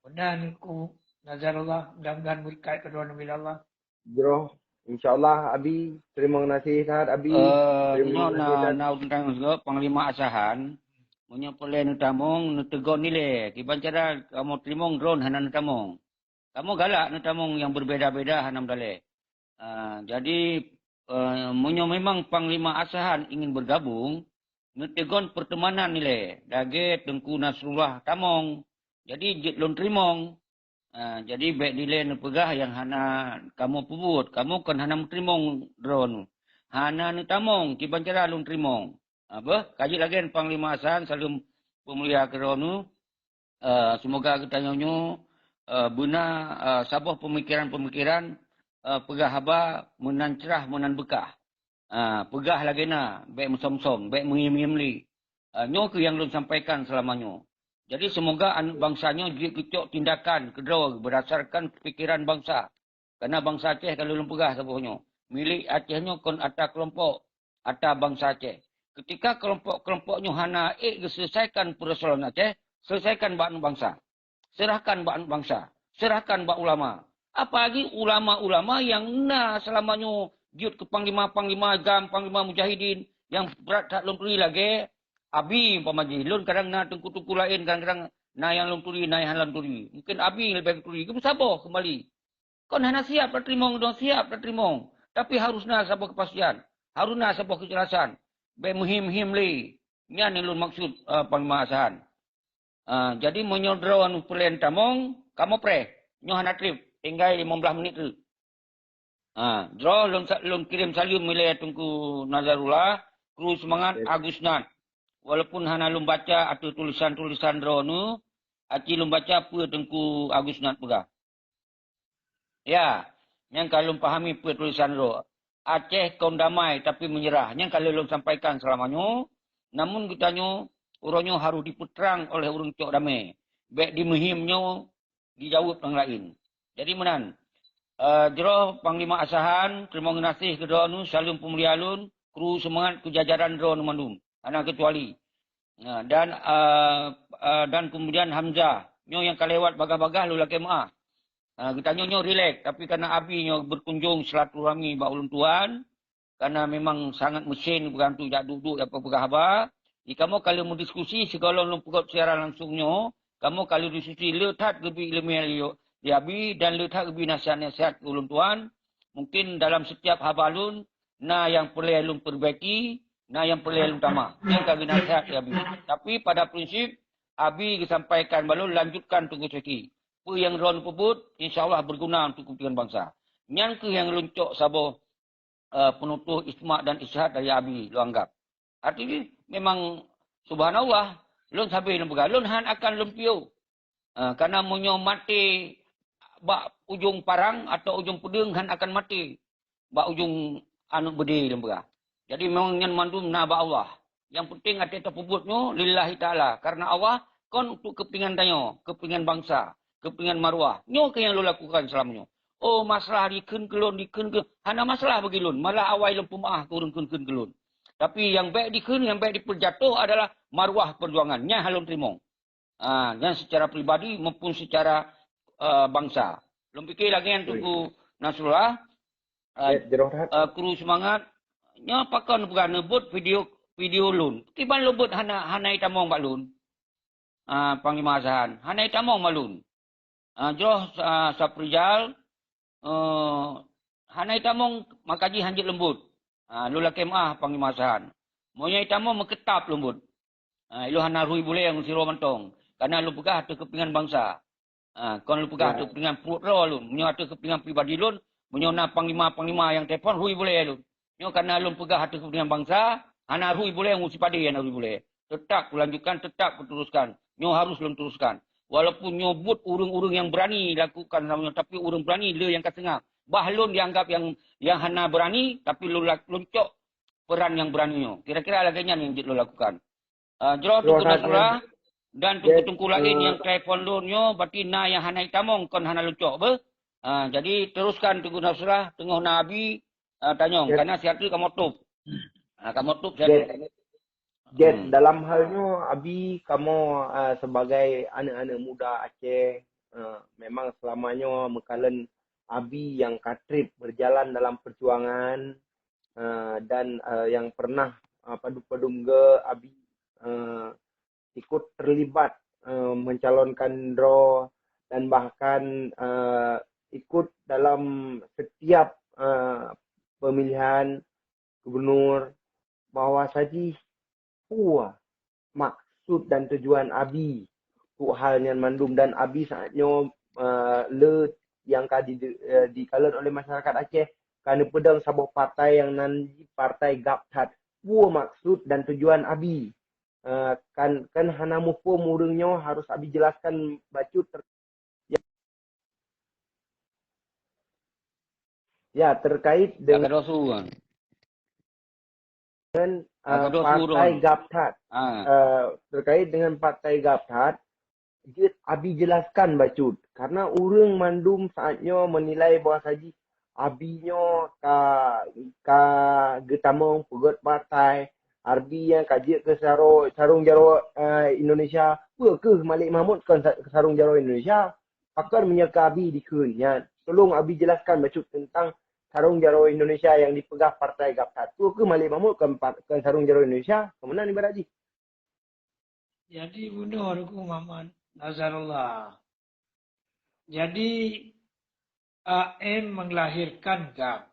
B: Benar ku Nazarullah. Mudah-mudahan berkat kedua Nabi Allah.
C: Terus, insyaAllah, Abi. Terima kasih, Sahat, Abi.
A: Terima kasih. Tentang juga Panglima Asahan. Punya pelayan utamong, tegon nilai. Kiban cara kamu terimong drone hanan utamong. Kamu galak utamong yang berbeza-beza hanam dalek. Jadi, memang Panglima Asahan ingin bergabung, tegon pertemanan nilai. Dage Tengku Nasrullah Tamong, Jadi jit lun trimong. Jadi baik dilen pegah yang hana kamu pubut. Kamu kan hana trimong drone. Hana ni tamong kiban cara lun trimong. Apa? Kaji lagi Panglima Hasan salum pemulia keronu. Semoga kita nyonyo guna sabah pemikiran-pemikiran pegah haba menan cerah menan bekah. Pegah lagi na baik musom-som, baik mengim-ngim li. Nyo ke yang lun sampaikan selamanya. Jadi semoga anak bangsanya dia kecok tindakan kedua berdasarkan pikiran bangsa. Karena bangsa Aceh kalau lun pegah sebuahnya. Milik Acehnya kon ata kelompok, ata bangsa Aceh. Ketika kelompok-kelompoknya hana selesaikan persoalan Aceh, selesaikan bak bangsa. Serahkan bak bangsa. Serahkan bak ulama. Apalagi ulama-ulama yang selamanya giut ke panglima-panglima agam, panglima mujahidin yang berat tak lun lagi. Abi pamaji lun kadang na tengku-tengku lain kadang-kadang na yang lun turi na yang lun turi. Mungkin abi lebih turi. Kamu sabar kembali. Kon hana siap dah terimong dong siap dah terimong. Tapi harusnya sabar kepastian. Harusnya sabar kejelasan. Be muhim-muhim li. Ini yang lun maksud Panglima Hasan. Jadi menyodron pelian tamong kamu pre. Nyo hana trip tinggal 15 menit tu. Draw lun kirim salim wilayah tungku Nazarullah. Kru semangat Agusnan. Walaupun hana lum baca atau tulisan-tulisan drone, aci lum baca apa tengku Agus Nat pegah. Ya, yang kalau lum pahami apa tulisan drone. Aceh kaum damai tapi menyerah. Yang kalau lum sampaikan selamanya, namun kitanya orangnya harus diputerang oleh orang cok damai. Baik dimehimnya dijawab yang lain. Jadi menan. Jero Panglima Asahan, terima kasih ke drone, salam pemulia lun, kru semangat kejajaran drone mandum. Anak kecuali. Dan kemudian Hamzah. Nyo yang kalewat bagah-bagah lu laki maaf. Kita nyo relax. Tapi karena Abi nyo berkunjung silaturahmi ba ulun tuan. Karena memang sangat mesin bergantung jak duduk apa pegah haba. Kamu kalau mau diskusi segala lu pegot secara langsungnya. Kamu kalau diskusi letak lebih ilmiah di Abi dan letak lebih nasihat-nasihat ulun tuan. Mungkin dalam setiap habalun yang perlu ulun perbaiki. Yang perlu utama. Yang kami nasihat ya Abi. Tapi pada prinsip Abi disampaikan balun lanjutkan tugas seki. Apa yang ron pebut insya-Allah berguna untuk kepentingan bangsa. Yang ke yang luncok sabo penutup isma dan isyhad dari Abi lu anggap. Artinya memang subhanallah lun sabi lun pegang lun han akan lumpio. Karena munyo mati bak ujung parang atau ujung pedeng han akan mati. Bak ujung anu bedi lun pegang. Jadi memang yang mandum naba Allah. Yang penting ada terpubutnya lillahi ta'ala. Karena Allah kan untuk kepingan tanya. Kepingan bangsa. Kepingan maruah. Nyo ke yang lu lakukan selamanya. Oh masalah dikun kelun. Hana masalah bagi lun. Malah awal lun pemaah kurun kun kelun. Tapi yang baik dikun, yang baik diperjatuh adalah maruah perjuangan. Nya halun terimong. Yang secara pribadi maupun secara bangsa. Lun fikir lagi yang tunggu Nasrullah. Kru semangat. Nya pakon bukan nebut video lun. Kiban lebut hana itamong bak lun. Panglima Hasan. Hana itamong malun. Joh saprijal hana itamong makaji hanjit lembut. Lula kemah Panglima Hasan. Monya itamong meketap lembut. Ilu hana rui boleh yang siro mantong. Karena lu pegah tu kepingan bangsa. Kon lu pegah tu kepingan perut ro lun. Monya tu kepingan pribadi lun. Monya na panglima yang telefon rui boleh lun. Nyo karena lun pegah hati kepentingan bangsa, hana rui boleh ngusi padi yang rui boleh. Tetap lanjutkan, tetap teruskan. Nyo harus lun teruskan. Walaupun nyobut urung-urung yang berani lakukan namanya, tapi urung berani le yang katengah. Bahlun dianggap yang hana berani, tapi lun cok peran yang berani nyo. Kira-kira laganya yang lu lakukan. Jero tunggu Nasrullah dan tunggu-tunggu lain yang telepon lun nyo, berarti yang hana itamong kon hana lun cok be. Jadi teruskan tunggu Nasrullah, tengok Nabi. Tanyong, karena sihat tu kamu tutup. Kamu tutup sihat.
C: Dalam halnya Abi kamu sebagai anak-anak muda Aceh memang selamanya mekalan Abi yang katrip berjalan dalam perjuangan dan yang pernah padu-padum ke Abi ikut terlibat mencalonkan draw dan bahkan ikut dalam setiap pemilihan gubernur bahwa saji maksud dan tujuan Abi tu halnya mandum dan abi saatnya le yang dikalan oleh masyarakat Aceh kerana pedang sabuk partai yang nanti partai Gaptat. Pua maksud dan tujuan abi. Kan hana mupo murungnya harus abi jelaskan bacut ya terkait
A: Ya
C: dengan
A: kada su kan. Kada su
C: partai
A: ron.
C: Gaptat.
A: Ah.
C: Terkait dengan partai Gaptat, dia abi jelaskan bacut karena orang mandum saatnya menilai bahawa saji abinya ka getamong pegot partai arbi yang kaji ke sarung jaro Indonesia ke Malik Mahmud ke sarung jaro Indonesia akan menyeka abi dikun ya tolong abi jelaskan bacut tentang sarung jaro Indonesia yang dipegang partai Gaptat ke Malik Mahmud ke sarung jaro Indonesia kemana ni Baraji.
B: Jadi benar aku Muhammad Nazarullah. Jadi AM melahirkan GAM.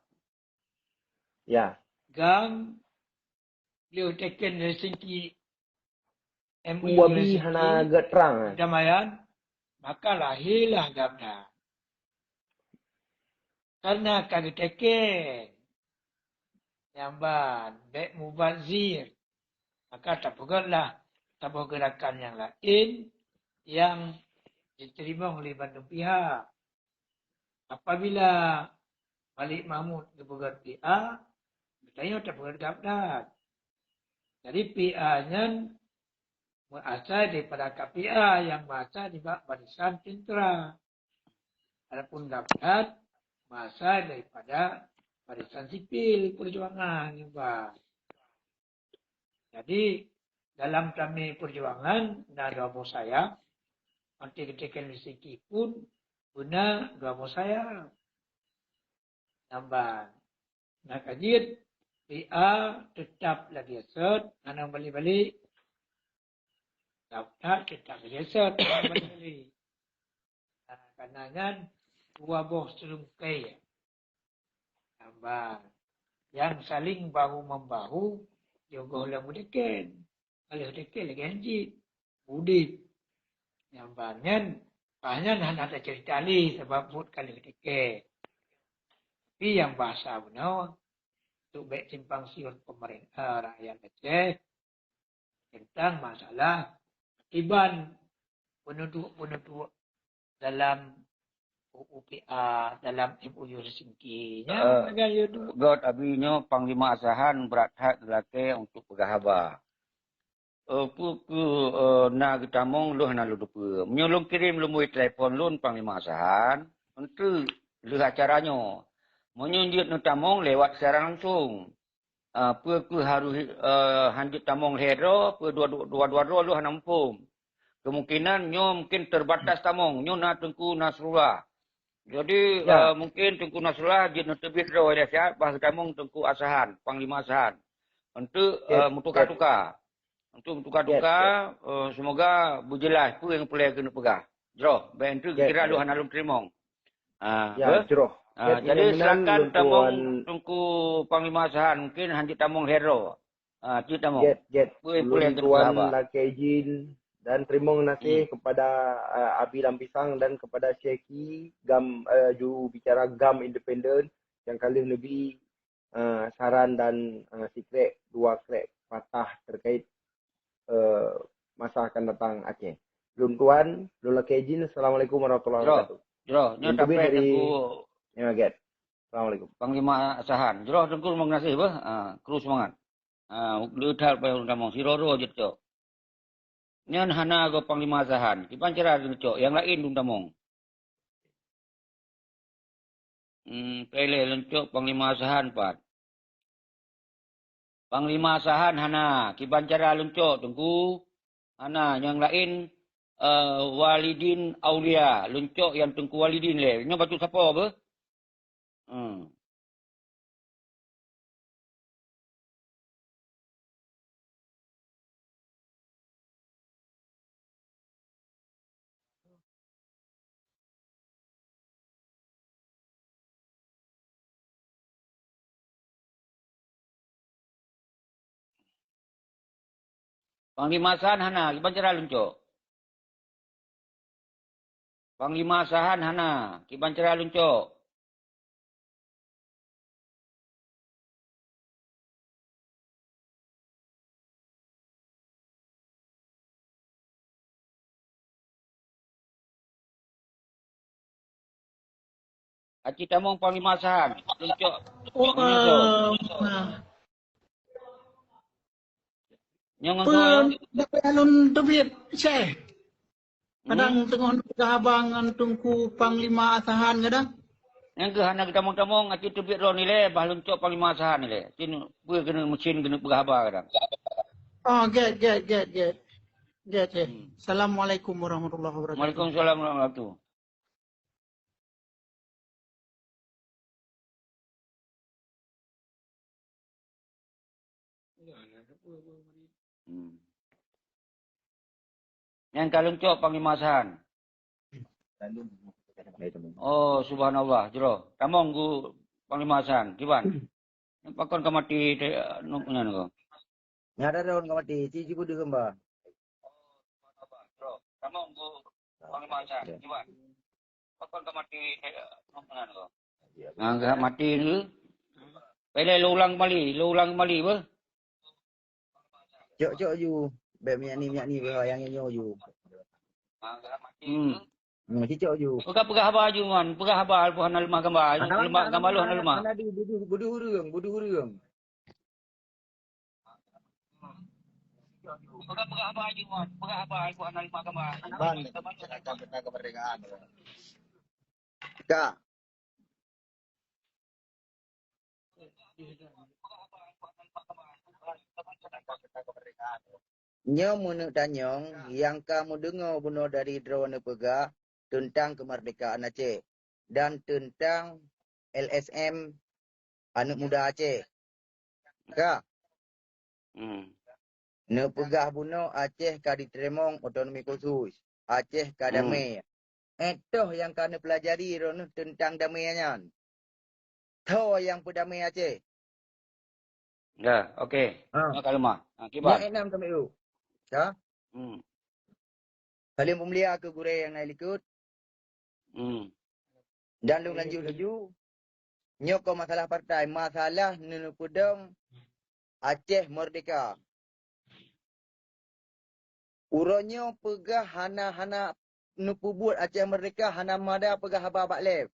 C: Ya.
B: GAM beliau taken dari segi MOU
C: Wabi hana getrang.
B: perdamaian, maka lahirlah GAMDA. Karena kagak taken nyamban, baik mubazir, maka tak pegotlah sebuah gerakan yang lain yang diterima oleh bandung pihak. Apabila Malik Mahmud kepegat PA, bertanya tak pegat GAPDAT. Jadi PA-nya berasal daripada KPA yang berasal di barisan tentera. Adapun GAPDAT berasal daripada barisan sipil perjuangan. Jadi dalam kami perjuangan, ada dua saya, nanti ketika misiki pun guna dua saya. Nambah. Nah kajian PA tetap lagi set, anak balik-balik. Daftar tetap lagi set, anak balik-balik. Nah, karenanya dua boh selungkai. Nambah. Yang saling bahu-membahu, juga oleh mudikin. Oleh mudikin lagi anjit. Budit. Nambahnya, banyak anak ada cerita li sebab mud kali mudikin. Tapi yang bahasa benar, untuk baik simpang siur pemerintah rakyat Aceh tentang masalah akiban penduduk-penduduk dalam UPA, dalam MOU Helsinki-nya.
A: God abinya Panglima Asahan berat hak lelaki untuk pegahaba. Na gitamong lu hana lu dupa. Menyolong kirim lu mui telefon lu Panglima Asahan. Untuk lu acaranya. Menyunjut nu tamong lewat siaran langsung. Harus hanjut tamong hero, dua lu hana mumpung. Kemungkinan nyo mungkin terbatas tamong. Nyo na Tengku Nasrullah. Jadi mungkin Tengku Nasrullah dia nak terbit ro dia siap bahasa tamong Tengku Asahan, Panglima Asahan. Untuk tukar-tukar. Untuk tukar-tukar semoga berjelas apa yang boleh kena pegah. Jero, ben tu kira lu hana lu terimong.
C: Jero.
A: Jadi silakan tamong Tengku Panglima Asahan mungkin hanjut tamong hero. Cik tamong.
C: Boleh tuan laki izin dan terima kasih kepada Abi Lampisang dan kepada Syekhi GAM juru bicara GAM Independen yang kali lebih saran dan secret dua krek patah terkait masa akan datang Aceh. Belum tuan, belum laki izin. Assalamualaikum warahmatullahi wabarakatuh.
A: Jero, nyo dapat
C: dari
A: Tengku
C: Assalamualaikum.
A: Panglima Asahan. Jero Tengku terima kasih bah. Kru semangat. Lutar pa yung tamong siroro jud cok. Nyan hana go Panglima Asahan. Kipancara jud cok. Yang lain dun tamong. Pele lencok Panglima Asahan pat. Panglima Asahan hana. Kipancara lencok Tengku. Hana yang lain Walidin Aulia. Lencok yang Tengku Walidin le. Nyo batu siapa apa? Panglima Asahan hana. Kipancara lencok. Panglima Sahan hana. Kiban cerah luncuk. Haji Tamong Panglima Sahan. Luncuk.
B: Oh,
A: Menyusul. Nyong ngantuk ya.
B: dapat alun tebit saya. Kadang
A: Hmm.
B: tengah abang tungku Panglima Asahan kadang.
A: Yang ke hana kita tamong aci tebit ro nile bah luncuk Panglima Sahan nile. Tin gue kena mesin kena berhabar kadang.
B: Oh, get. Assalamualaikum warahmatullahi wabarakatuh.
A: Waalaikumsalam warahmatullahi wabarakatuh. Yang kaluncuk Panglima Sahan. Oh, subhanallah, jero. Tamong gu Panglima Sahan, kiban. Pakon ka mati nuknan ko.
C: Nyada daun kamati, cici kudu kemba.
A: Tamong gu Panglima Sahan, kiban. Pakon ka mati nuknan ko. Nga mati ni. Pele lo ulang kembali ba?
C: Cok you. Bek minyak ni yang nyo you. Cicok you.
A: Pegah haba ju man, pegah haba alpuhan almah gambar. Almah gambar lu almah.
C: Ana di budu hurung.
A: Pegah haba ju man, pegah haba alpuhan almah gambar.
C: Bang, kita kemerdekaan. Kak. Nyo menurut Danyong, yang kamu dengar benar dari drone pegah tentang kemerdekaan Aceh dan tentang LSM anak muda Aceh. Kak, ne pegah buno Aceh kadi tremong otonomi khusus. Aceh kadamai. Itu yang kami pelajari tentang damainya. Tahu yang perdamai Aceh.
A: Ya, okey. Kalmah.
C: Kiban. Yang enam sampai itu. Ya? Kalian pemulia ke gure yang naik ikut. Dan lu lanjut laju. Nyoko masalah partai. Masalah nunu pudong Aceh merdeka. Uronyo pegah hana nupu buat Aceh merdeka hana mada pegah haba baklep.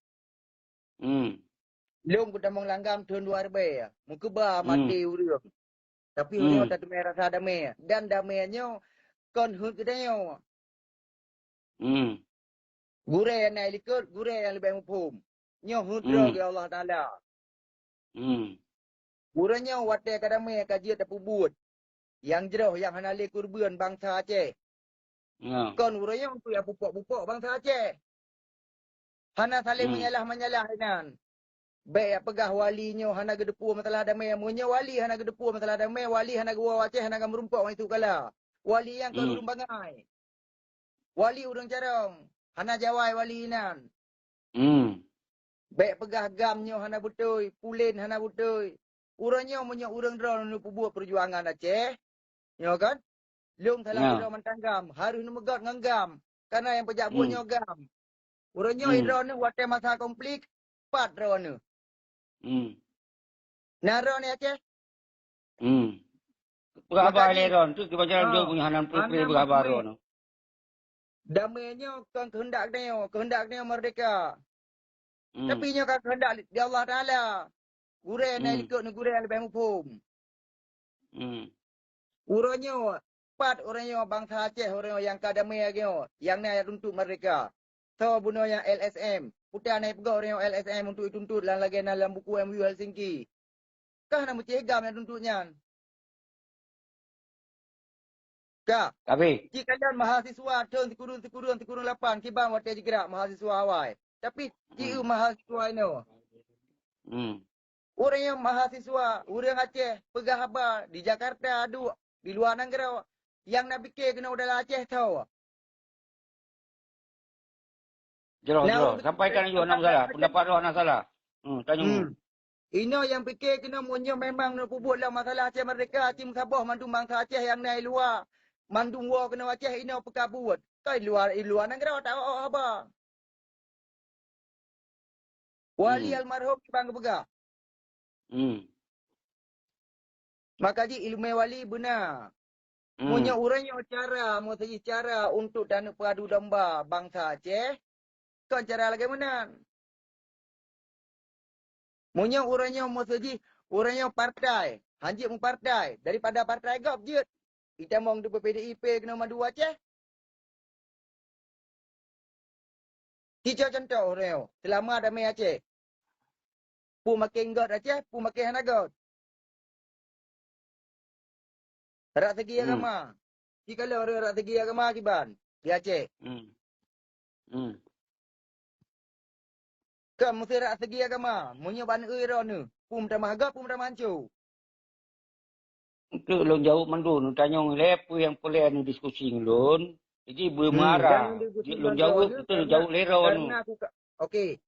C: Long kita mau langgam tahun 2000 ya. Muka ba mati uriang. Tapi uriang tak ada rasa damai. Dan damainya kon hut kedayo. Gure yang naik ikut, gure yang lebih mumpum. Nyo hut ke Allah Taala. Gurenya wate kadamai kaji tak pubut. Yang jeroh yang hanali kurban bangsa Aceh. Kon gurenya untuk yang pupuk bangsa Aceh. Hana saling menyalah dengan. Baik pegah walinya hana gedepu masalah damai. Munya wali hana gedepu masalah damai. Wali hana gua Aceh hana merumpak itu kala. Wali yang kon urung bangai. Wali urung carong. Hana jawai wali nan. Baik pegah gamnya hana betul. Pulin hana betul. Urangnya punya urang drone nu buat perjuangan Aceh. Ya kan? Long salah drone mantanggam. Harus nu megat nganggam. Karena yang pejak buatnya gam. Urangnya drone nu wate masa konflik. 4 drone nu. Naro ni Aceh?
A: Berapa leron tu kita jalan jauh punya hanan putri berapa ron.
C: Damainya kan kehendak dia merdeka. Tapi nya kan kehendak di Allah Taala. Gure nak ikut negara yang lebih mumpum. Urangnya 4 orangnya bangsa Aceh orang yang kadamai yang nak tuntut merdeka. So bunuhnya LSM. Putih naik pegawai orang LSM untuk dituntut dalam buku MU Helsinki. Kah nak mencegam yang tuntutnya? Kak.
A: Tapi
C: Jika kalian mahasiswa turun tikurun 8 kibang wate gerak mahasiswa awal. Tapi jika mahasiswa ini. Orang yang mahasiswa, orang Aceh, pegah haba di Jakarta adu, di luar negara. Yang nak fikir kena udara Aceh tahu.
A: Jero. Sampaikan juga nak salah. Pendapat lu nak salah. Tanya.
C: Ini yang fikir kena munyo memang nak buat lah masalah Aceh merdeka. Aceh Sabah mandung bangsa Aceh yang naik luar. Mandung war kena Aceh ini apa buat. Kau luar negara tak apa.
A: Wali almarhum bang pegah. Maka ji ilmu wali benar. Punya orangnya cara, maksudnya cara untuk dana peradu domba bangsa Aceh. Kan cara lagi mana? Punya orangnya maksudnya orangnya partai. Hanjit mu partai. Daripada partai gap je. Kita mau di PDIP kena madu Aceh. Tiga contoh orangnya. Selama damai Aceh. Pu makin god Aceh, pu makin hanagot. Rak segi agama. Jika le orang rak segi agama kiban di Aceh. Kan mesti rak segi agama. Munyo ban ero ni. Pum tamah agak, pum tamah hancur.
C: Itu lon jawab mandun. Tanya lepo yang boleh ni diskusi lon. Jadi boleh marah. Lon jawab itu jawab lero nu.
A: Karena aku okey.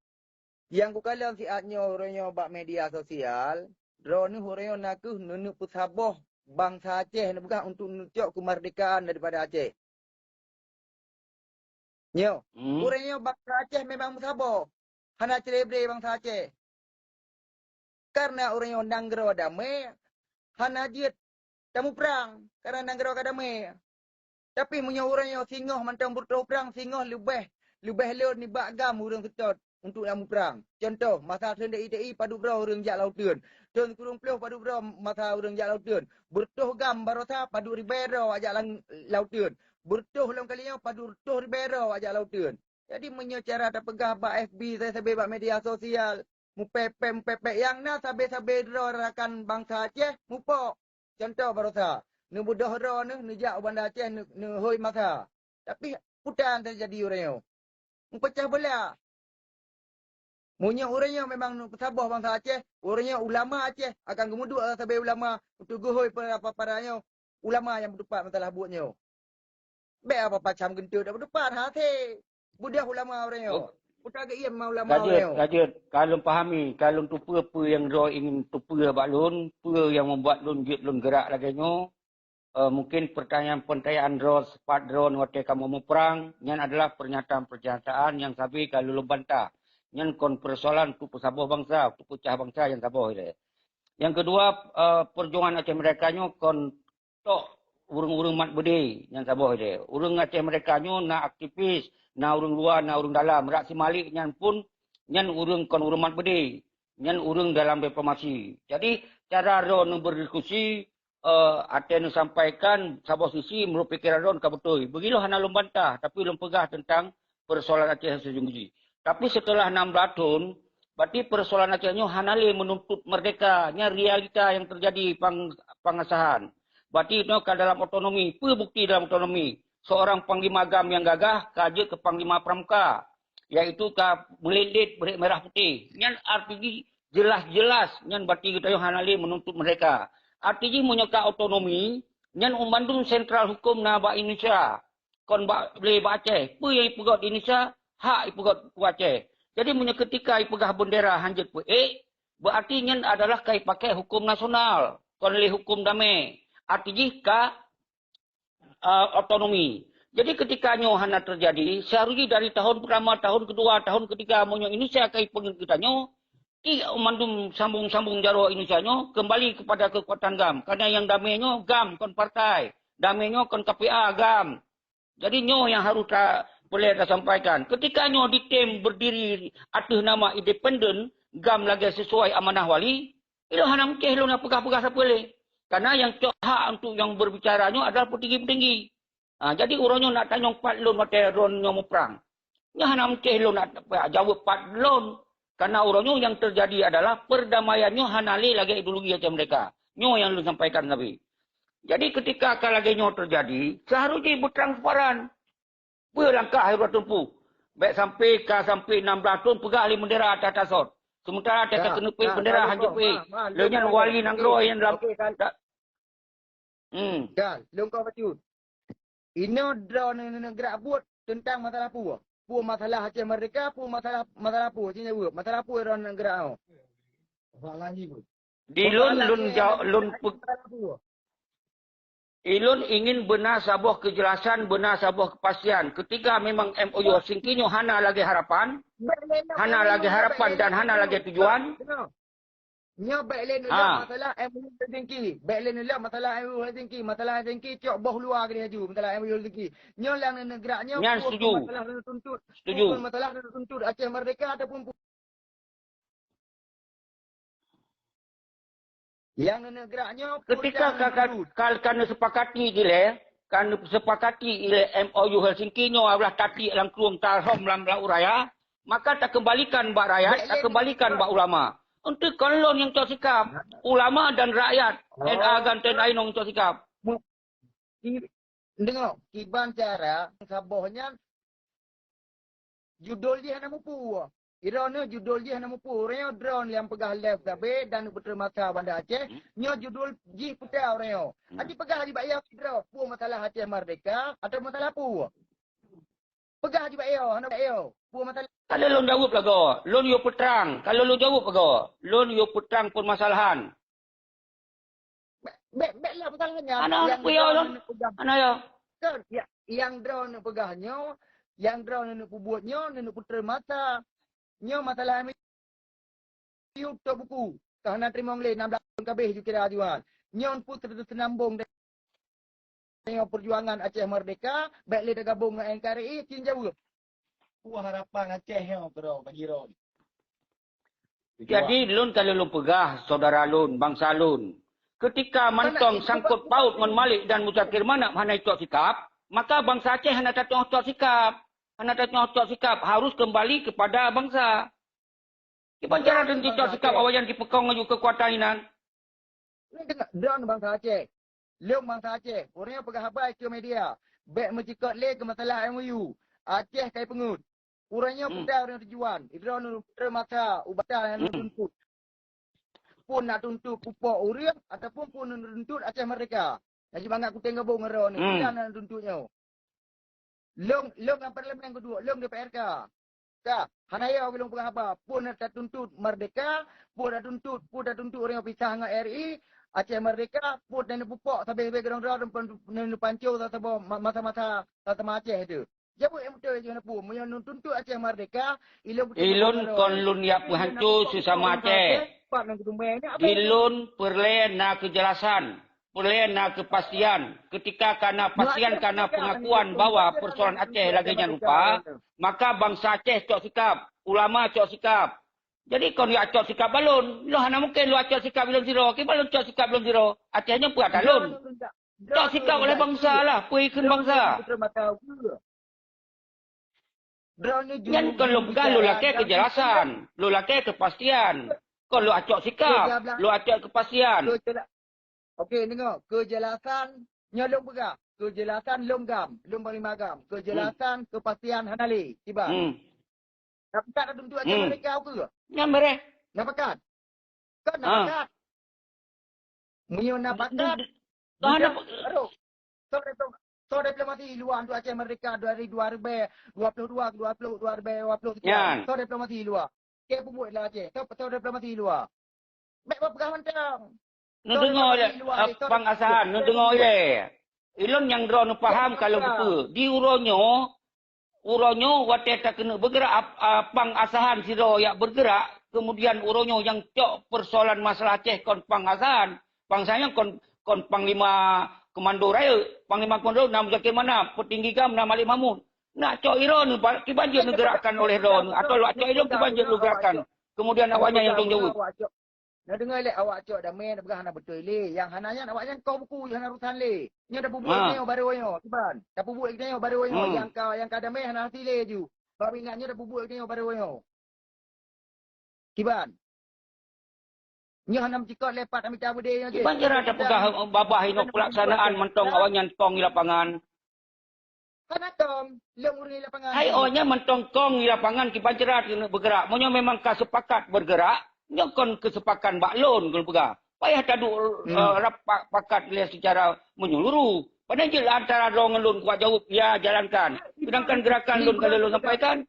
A: Yang ku kalam si atnyo orangnya bak media sosial. Ro ni orangnya nak nunu pusaboh bangsa Aceh ni bukan untuk nunjuk kemerdekaan daripada Aceh. Nyo, orangnya bangsa Aceh memang musaboh. Hana celebre bangsa Aceh. Karena orangnya nanggro damai, hana jit tamu perang. Karena nanggro damai. Tapi punya orangnya singoh mantang bertau perang, singoh lebih leon ni bak gam orang setot untuk tamu perang. Contoh, masa sendak ITI padu bro orang jak laut tun. Tun kurung peluh padu bro masa orang jak laut tun. Bertuh gam barosa padu ribero ajak laut tun. Bertuh long kalinya padu tuh ribero ajak laut tun. Jadi menyecara ada pegah bak FB saya sebab bak media sosial. Mu pepe yang na sabe-sabe dro rakan bangsa Aceh mupo. Contoh barosa. Ni budah ro ni jak bandar Aceh ni hoi masa. Tapi putan terjadi orangnya. Pecah belah. Munya orangnya memang pesabah bangsa Aceh, orangnya ulama Aceh akan kemudian sebagai ulama untuk gohoi para ulama yang berdepan masalah buatnya. Be apa macam gentu dak berdepan hati. Budak ulama orangnya. Putar ke ia mau ulama orangnya.
C: Rajut, kalau pahami, kalau tu apa yang ro ingin tu bak lun, apa yang membuat lun gerak lagi nyo. Mungkin pertanyaan ro sepat ro ngote kamu mau perang, nyan adalah pernyataan yang sabi kalau lu bantah. Nyan kon persoalan tu pesabah bangsa, tu pecah bangsa yang sabah ile. Yang kedua, perjuangan Aceh mereka nyo kon tok urung-urung mat budi yang sabah ile. Urung Aceh mereka nyo na aktivis, na urung luar, na urung dalam. Rak si Malik nyan pun nyan urung kon urung mat budi, nyan urung dalam diplomasi. Jadi cara ro nu berdiskusi Aten sampaikan sabah sisi menurut pikiran ron ka betul. Begitu hana lum bantah tapi lum pegah tentang persoalan Aceh sejujurnya. Tapi setelah 16 tahun, berarti persoalan Acehnya hanali menuntut merdeka. Nya realita yang terjadi pengesahan. Berarti itu ke dalam otonomi. Apa bukti dalam otonomi? Seorang panglima agam yang gagah, kaja ke panglima pramuka. Iaitu ke melindit berik merah putih. Yang artinya jelas-jelas. Yang berarti kita hanali menuntut mereka. Artinya menyeka otonomi. Yang Bandung Sentral Hukum na ba Indonesia. Kon ba boleh ba Aceh. Apa yang ipegot di Indonesia? Hak ipegot Aceh. Jadi punya ketika ipegah bendera hanjut pu berarti nyen adalah kai pakai hukum nasional, konli hukum damai. Artinya ka otonomi. Jadi ketika nyo hana terjadi, seharusnya dari tahun pertama, tahun kedua, tahun ketiga monyo Indonesia kai pengen kita nyo mandum sambung-sambung jaro Indonesia nyo kembali kepada kekuatan GAM. Karena yang damai nyo GAM kon partai, damai nyo kon KPA GAM. Jadi nyo yang harus boleh kita sampaikan. Ketika nyo di tim berdiri atas nama independen, GAM lagi sesuai amanah wali, itu hanya mungkin lo nak pegah-pegah siapa boleh. Karena yang hak untuk yang berbicara nyo adalah petinggi-petinggi. Jadi orangnya nak tanya pat lon mata ron nyo mau perang. Nya hanya mungkin lo nak jawab pat lon. Karena orangnya yang terjadi adalah perdamaian nyo hanali lagi ideologi macam mereka. Nyo yang lo sampaikan Nabi. Jadi ketika lagi nyo terjadi, seharusnya bertransparan. Berlangkah Hairul Tempuh. Baik sampai 16 tahun pegah ahli bendera atas sot. Sementara dia kena bendera hanjut pergi. Lenyan wali nanggro yang dalam.
A: Kan, lengkau bacu. Ini draw gerak buat tentang masalah apa? Pu masalah Aceh Merdeka, pu masalah apa? Sini buat. Masalah apa orang gerak au?
C: Di lun
A: Ilun ingin benar sebuah kejelasan, benar sebuah kepastian. Ketika memang MOU Helsinki nyo hana lagi harapan, hana lagi harapan dan hana lagi tujuan.
D: Nyo backline lah masalah MOU Helsinki. Backline lah masalah MOU Helsinki. Masalah Helsinki cok boh luar ke dia haju. Masalah MOU Helsinki. Nyo lang negara nyo.
A: Nyan setuju.
D: Masalah nak tuntut.
A: Setuju.
D: Masalah nak tuntut Aceh Merdeka ataupun yang negara nyo.
A: Ketika kena sepakati gile, kan sepakati ile MOU Helsinki nyo adalah tati lang keluang tarhom lam uraya, maka tak kembalikan bak rakyat, tak kembalikan bak ulama. Untuk kolon yang tok sikap, ulama dan rakyat, NA ganten ainong tok sikap.
D: Dengar, kiban cara sabohnya judul dia nak mupu. Irona judul dia nak mupu. Reo drone yang pegah left tabe dan bertermata Banda Aceh. Nyo judul ji putau reo. Adi pegah di bayar draw pu masalah Aceh Merdeka atau masalah pu. Pegah di bayar, nak bayar. Pu masalah.
A: Kalau lon jawab lago, lon yo peterang. Kalau lon jawab lago, lon yo peterang permasalahan.
D: Baiklah masalahnya.
A: Ana kuyo lon. Ana yo.
D: Kan yang draw nak pegahnya, yang draw nak buatnya, nak putar mata. Nyo masalah MOU tu buku. Kerana terima oleh 16 kabeh juga kira ajuan. Nyo pun tersenambung dengan perjuangan Aceh Merdeka. Baiklah dah gabung dengan NKRI. Cin jauh. Puah harapan Aceh yang bro. Bagi ron.
A: Jadi lun kalau lun pegah saudara lun, bangsa lun. Ketika mantong sangkut paut ngon Malik dan Muzakir Manap hana tok sikap, maka bangsa Aceh hana tok sikap. Hana tok sikap harus kembali kepada bangsa. Kiban cara dan tok sikap awayan dipekong aju kekuatan inan.
D: Ni dengar drone bangsa Aceh. Leung bangsa Aceh. Orangnya pegah habai ke media. Baik mencikot le ke masalah MOU. Aceh kai pengut. Orangnya pedal dengan tujuan. Drone termata ubatan yang tuntut. Pun nak tuntut pupuk urang ataupun pun nak tuntut Aceh Merdeka. Jadi banyak kuteng gabung ngero ni. Kita nak tuntutnya. Long yang parlimen kedua, long DPRK. Dah, hanaya orang pegah apa? Pun nak tuntut Merdeka, pun dah tuntut orang yang pisah dengan RI, Aceh Merdeka, pun dan pupuk sampai gerang-gerang dan pancau sampai masa-masa Aceh itu. Jauh yang betul jangan pun, yang tuntut Aceh Merdeka,
A: ilun kon lun ya hantu sesama Aceh. Ilun perle na kejelasan. Boleh nak kepastian. Ketika karena pastian karena pengakuan bahwa persoalan Aceh lagi jangan lupa, maka bangsa Aceh cok sikap, ulama cok sikap. Jadi kau ni cok sikap balon, lo hana mungkin lo cok sikap belum zero, kita balon cok sikap belum zero. Acehnya puat balon. Cok sikap oleh bangsa lah, puikan bangsa. Yang kalau bukan lo laki kejelasan, lo laki kepastian. Kau lo cok sikap, lo cok kepastian.
D: Okey, dengar. Kejelasan, nyolong pegah. Kejelasan, longgam. Lom 5 gam. Kejelasan, kepastian, hanali. Tiba. Nak pekat nak tentu Aceh Merdeka ke?
A: Yang mereh.
D: Nak pekat? Kan nak pekat? Munyo nak pekat? Aduh. So, diplomasi luar untuk Aceh Merdeka dari 2022 sekian. So, diplomasi luar. Kaya pembuat lah Aceh. So, diplomasi luar. Baik apa pegah mantang?
A: Nu dengar je pengasahan, nu dengar je. Ilon yang drone faham kalau betul. Di uronyo wate tak kena bergerak pengasahan siro yang bergerak, kemudian uronyo yang cok persoalan masalah Aceh kon pengasahan. Pangsanya kon panglima komando raya, panglima komando nam Muzakir Manap, petinggi gam nam Malik Mahmud. Nak cok iron kibanjir digerakkan oleh drone atau cok ilon kibanjir digerakkan. Kemudian awaknya yang tanggung jawab.
D: Nak dengar lek awak cok dah main pegah nak betul le. Yang hananya awaknya kau buku yang urusan le. Nya dah bubuh nyo baru nyo, kiban. Dah bubuh nyo baru nyo yang kau dah main hana le ju. Baru ingatnya dah bubuh nyo baru nyo. Kiban. Nyo hana cikot lepat ambil cabut dia je.
A: Kiban jera ada pegah babah inok pelaksanaan mentong awaknya tong di lapangan.
D: Kan atom, leng urang di lapangan.
A: Hai ohnya mentong kong di lapangan kiban jera kena bergerak. Monyo memang kasepakat bergerak. Nyokon kesepakan baklon kalau pegah. Payah taduk rapat pakat dia secara menyeluruh. Padahal je antara dong lun kuat jawab ya jalankan. Sedangkan gerakan lun kalau lun sampaikan.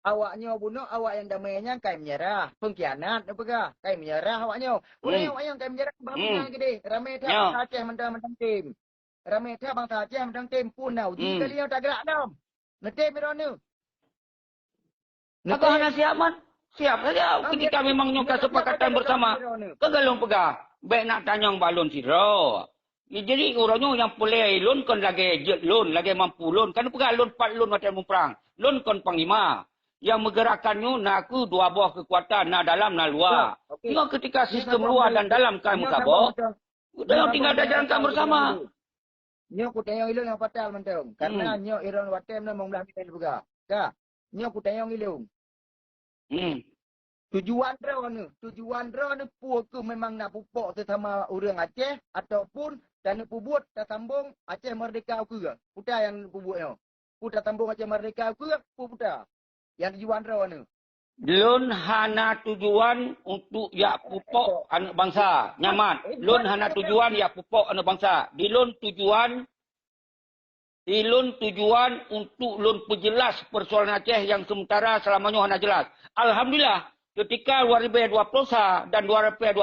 D: Awaknya bunuh awak yang damainya kai menyerah. Pengkhianat apa pegah. Kai menyerah awaknya. Boleh awak yang kai menyerah bahagian gede. Ramai tak Aceh mentang-mentang tim. Ramai tak bangsa Aceh mentang tempun tau. Ji kali yang tak gerak dah. Netem iron ni.
A: Agak hana siap man. Siap saja. Ketika memang nyoka sepakatan bersama. Kegalung pegah. Baik nak tanyang balon siro. Jadi orangnya yang boleh loan kon lagi jet loan. Lagi mampu loan. Kan pegah loan 4 loan macam memperang. Loan kon panglima. Yang menggerakkannya nak aku 2 buah kekuatan. Nak dalam nak luar. Tengok ketika sistem luar dan dalam kan mengkabok. Udah tinggal dah jalankan bersama.
D: Nyok ku tayang ilung yang fatal mentong. Karena nyok iron watem na mong belah ni pegah. Ka. Nyok ku tayang ilung. Tujuan draw ni puak ke memang nak pupuk sesama orang Aceh ataupun dan pubut tak sambung Aceh merdeka ke. Puta yang pubutnya. Puta sambung Aceh merdeka ke puta. Yang tujuan draw ni.
A: Lun hana tujuan untuk ya pupuk anak bangsa. Nyaman. Lun hana tujuan ya pupuk anak bangsa. Di lun tujuan untuk lun perjelas persoalan Aceh yang sementara selamanya hana jelas. Alhamdulillah. Ketika 2020 dan 2022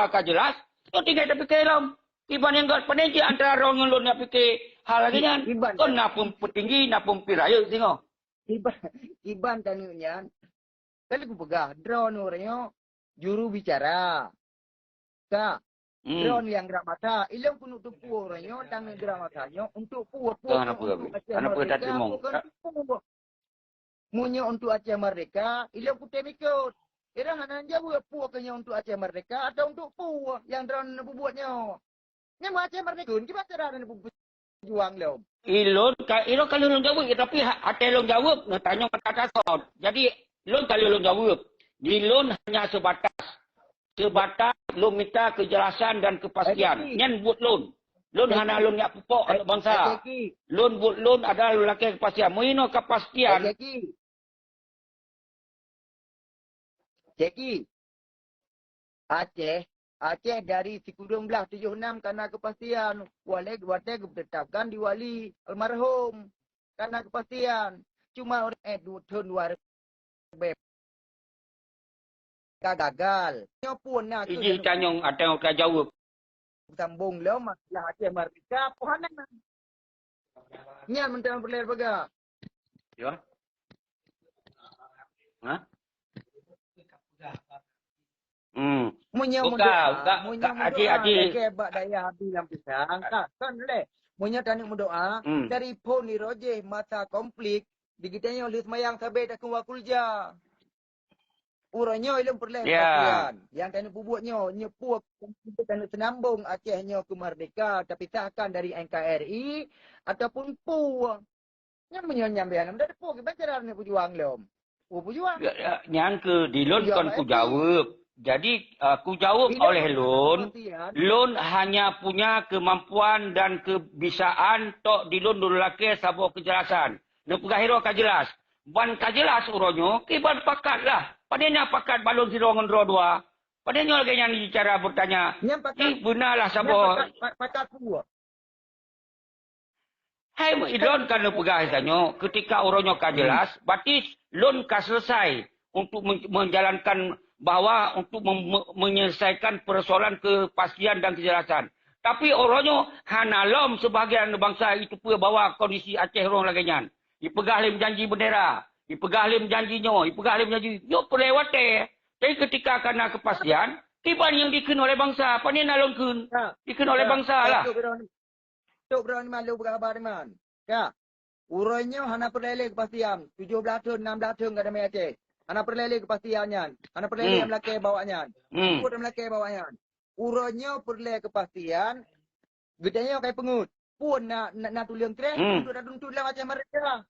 A: akan jelas. Itu tinggal kita fikir dalam. Iban yang gak peninci antara orang yang lun yang fikir hal lagi kan. Kau nak pun petinggi, nak pun piraya. Tengok.
D: Iban tanyanya. Kali ku pegah, drone orangnya juru bicara. Kak, drone yang gerak mata, ilang pun untuk pu orangnya, tangan gerak matanya, untuk pu.
A: Anak apa dah timong.
D: Munya untuk Aceh Merdeka, ilang ku temikut. Irang anak jawab pu kenya untuk Aceh Merdeka atau untuk pu yang drone buatnya. Yang Aceh Merdeka, gimana cara nak juang lo?
A: Ilon kalau long jawab, tapi hati long jawab, nak tanya kata soal. Jadi Lon kalau lon jawab. Di lon hanya sebatas. Lon minta kejelasan dan kepastian. Nyan buat lon. Lon hanya lon yang pupuk anak bangsa. Lon buat lon adalah lelaki kepastian. Mohino kepastian.
D: Ceki. Aceh dari Sikudung belah 76 karena kepastian. Waleg ditetapkan di wali almarhum. Karena kepastian. Cuma orang tahun 2000. Gagal. Nyo pun nak
A: Iji tanyong ada yang akan jawab.
D: Sambung lo masalah Aceh Merdeka pohanan. Nyan mentang berler baga.
A: Ya. Ha?
D: Munya Aji kebak daya habis yang pisang. Kan le. Munya tanya mendoa dari pon ni roje masa konflik digitanya oleh semayang sabai dah keluar kulja. Urangnya ilmu perlahan kepastian. Yang tanya bubuatnya, nyepuak tanya senambung Acehnya ke merdeka, tapi takkan dari NKRI ataupun PU. Yang menyambihan, dah PU, gimana cara ni berjuang lom? Berjuang.
A: Yang ke dilon kan ku jawab. Jadi ku jawab oleh Lon hanya punya kemampuan dan kebisaan tok dilon dulu laki sabar kejelasan. Nepegah hero ka jelas. Ban ka jelas uronyo, kiban pakat lah. Padanya pakat balon si rongan dua. Padanya lagi yang bicara bertanya. Ni benarlah sabar.
D: Pakat pua.
A: Hai Lon kan nepegah isanyo. Ketika uronyo ka jelas, berarti Lon ka selesai untuk menjalankan bahwa untuk menyelesaikan persoalan kepastian dan kejelasan. Tapi orangnya hana lom sebahagian bangsa itu pun bawa kondisi Aceh orang lagi nyan. Ipegah lim janji bendera. Ipegah lim janjinya. Ipegah lim janji. Yo pelewate. Tapi ketika kena kepastian, tiban yang dikenal oleh bangsa. Apa ni nalon kun? Dikenal oleh bangsa lah.
D: Tok berani malu berkabar man. Ya. Urangnya hana perlele kepastian. 17 tahun, 16 tahun kada mai Aceh. Hana perlele kepastiannya. Hana perlele yang melaki bawanya. Ikut yang melaki bawanya. Urangnya perlele kepastian. Gedanya kayak pengut. Pun nak tulang keren. Untuk nak tulang macam mereka.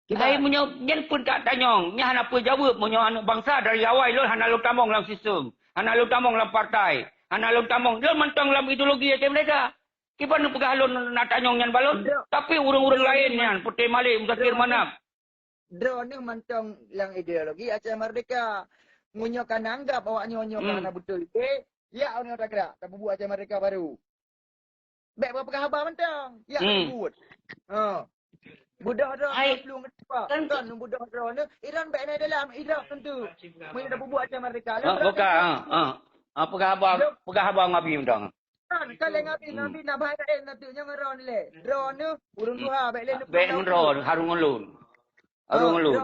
A: Saya punya yen pun tak tanyong. Ni hana pun jawab punya anak bangsa dari awal lo hana lo tamong dalam sistem. Hana lo tamong dalam partai. Hana lo tamong. Lo mentang dalam ideologi macam mereka. Kipan nak pegah lo nak tanyong yang balon. Tapi urang-urang lain yang Putih Malik, Muzakir Manap.
D: Drone ni mentang dalam ideologi Aceh Merdeka. Munyokan anggap awaknya karena betul. Ya orang tak gerak. Tak buat Aceh Merdeka baru. Baik berapa khabar mentang. Ya buat. Budak drone belum ketua. Kan budak drone ni Iran baik ni dalam Iraq tentu. Mereka dah buat Aceh Merdeka.
A: Bukan. Apa khabar ngabi mentang?
D: kan ngabi nak bahaya nanti jangan ron le. Ron ni urang tuha baik le ni.
A: Baik menron, harung ngelun. Harung ngelun.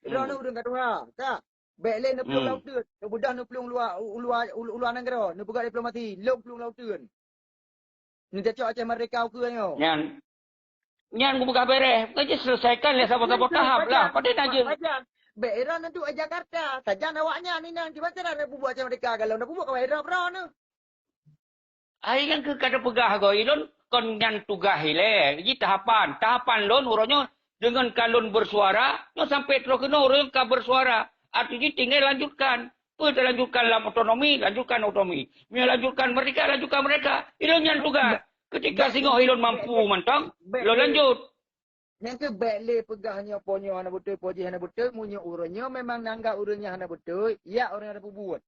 D: Ron ni urang katuha. Tak. Baik le ni pelung laut tu. Budak ni pelung luar negara. Ni pegang diplomasi. Long pelung laut tu. Ni cocok Aceh Merdeka ke nyo.
A: Nyan buka beres. Kau je selesaikan lah sabar-sabar tahap lah. Pada nak je.
D: Baik Iran tu Jakarta. Saja awaknya ni nang. Macam mana nak buat Aceh Merdeka kalau nak buat kau Iran ni.
A: Ai kan ke kada pegah go ilon kon nyan tugah ile. Ji tahapan lon uronyo dengan kalon bersuara, no sampai terus kena orang ka bersuara. Artinya tinggal lanjutkan. Kita lanjutkan dalam otonomi, lanjutkan otonomi. Lanjutkan mereka. Ilon nyan tugah. Ketika singo ilon mampu mantang, lo lanjut.
D: Yang ke baik pegahnya ponyo hana betul, poji hana betul, munyo uronyo memang nanggap uronnya hana betul, ya orang ada buat.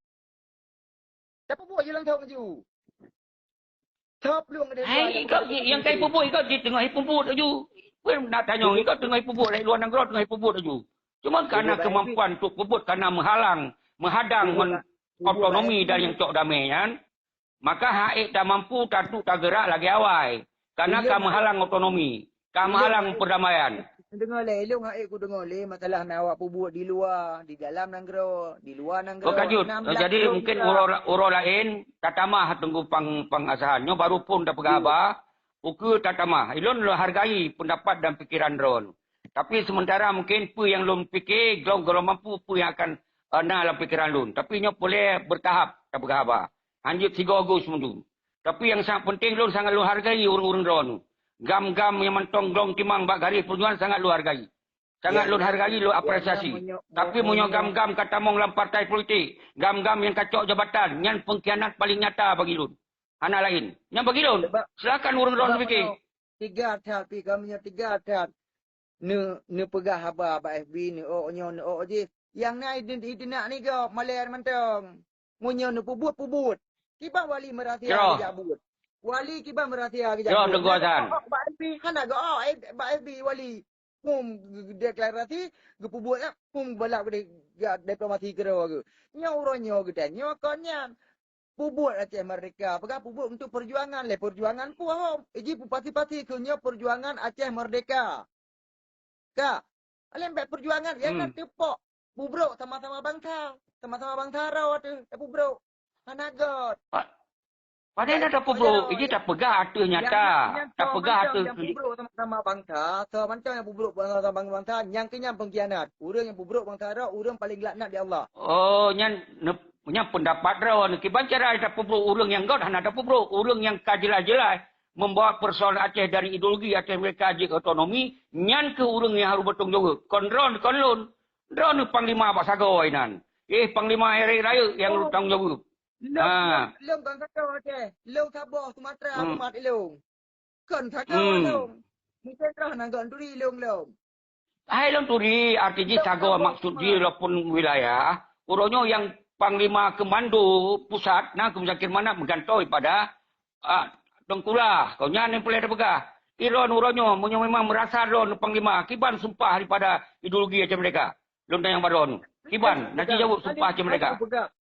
D: Tapi buat je lang tahu je. Top luang dia.
A: Hai, yang kai pupuk kau di tengah pupuk tu. Pun nak tanya kau tengah pupuk dari luar negara tengah pupuk tu. Cuma karena kemampuan untuk pupuk karena menghadang otonomi dari yang cok damai kan. Maka haik tak mampu tak gerak lagi awal. Karena kamu halang otonomi. Kamu halang perdamaian.
D: Dengar le, elok haik ku dengar le masalah nak awak pupuk di luar, di dalam negara, di luar negara.
A: Oh kajut. Jadi mungkin orang lain tak tamah tunggu pengasahannya baru pun dah pegaba. Uku tak tamah. Ilon lo hargai pendapat dan pikiran Ron. Tapi sementara mungkin pu yang lom fikir, gelom mampu pu yang akan dalam pikiran lun. Tapi nyo boleh bertahap tak pegaba. Anjut 3 Ogos mundu. Tapi yang sangat penting lun sangat lu hargai urung-urung Ron. Gam-gam yang mentong glong timang bak garis perjuangan sangat lu hargai. Sangat lu hargai, lu apresiasi. Tapi munyo gam-gam kata mong dalam partai politik, gam-gam yang kacok jabatan, yang pengkhianat paling nyata bagi lun. Anak lain. Yang bagi lun, silakan urung Ron fikir.
D: 3 tahap kami 3 tahap. Ne pegah haba FB ni nyo je. Yang naik nak ni ke Malay mentong. Munyo ne pubut. Kibang wali merahsia kejabut. Wali kibang merahsia kejabut.
A: Yo teguasan.
D: Ba FB hana go ba FB wali pum deklarasi gepubut pum balak diplomasi kero ke. Nyo uronyo gedan nyo konyan. Pubut Aceh Merdeka. Pegang pubut untuk perjuangan le perjuangan pu hom. Iji pasti kunyo perjuangan Aceh Merdeka. Kak, alem perjuangan yang nak tepok. Bubrok sama-sama bangsa. Sama-sama bangsa raw tu. Bubrok. Hanagot.
A: Padahal ada bubrok. Ini tak pegah arti nyata. Tak pegah arti.
D: Yang bubrok sama-sama bangsa. So macam yang bubrok sama-sama bangsa. Yang kenyang pengkhianat. Urang yang bubrok bangsa raw. Urang paling laknat di Allah.
A: Oh, yang pendapat raw. Kiban cara ada bubrok. Urang yang god. Hana ada bubrok. Urang yang kajelas-jelas. Membawa persoalan Aceh dari ideologi Aceh mereka ajik otonomi. Nyan ke urang yang harus bertanggung jawab. Konlun. Ron Panglima Pak Sagawai nan. Panglima Hari Raya yang tanggung jawab.
D: Long kan kata Aceh. Long Sabah Sumatera umat long. Kan kata long. Mungkin terah nanggan turi long.
A: Hai long turi artinya Sagawai maksud dia walaupun wilayah. Uronyo yang Panglima Komando Pusat nah kemusakir mana menggantoi pada Tengkulah. Kau nyan yang boleh ada pegah. Iron uronyo memang merasa Ron Panglima. Kiban sumpah daripada ideologi Aceh mereka. Lontar yang baron. Kiban, nanti jawab sumpah Aceh mereka.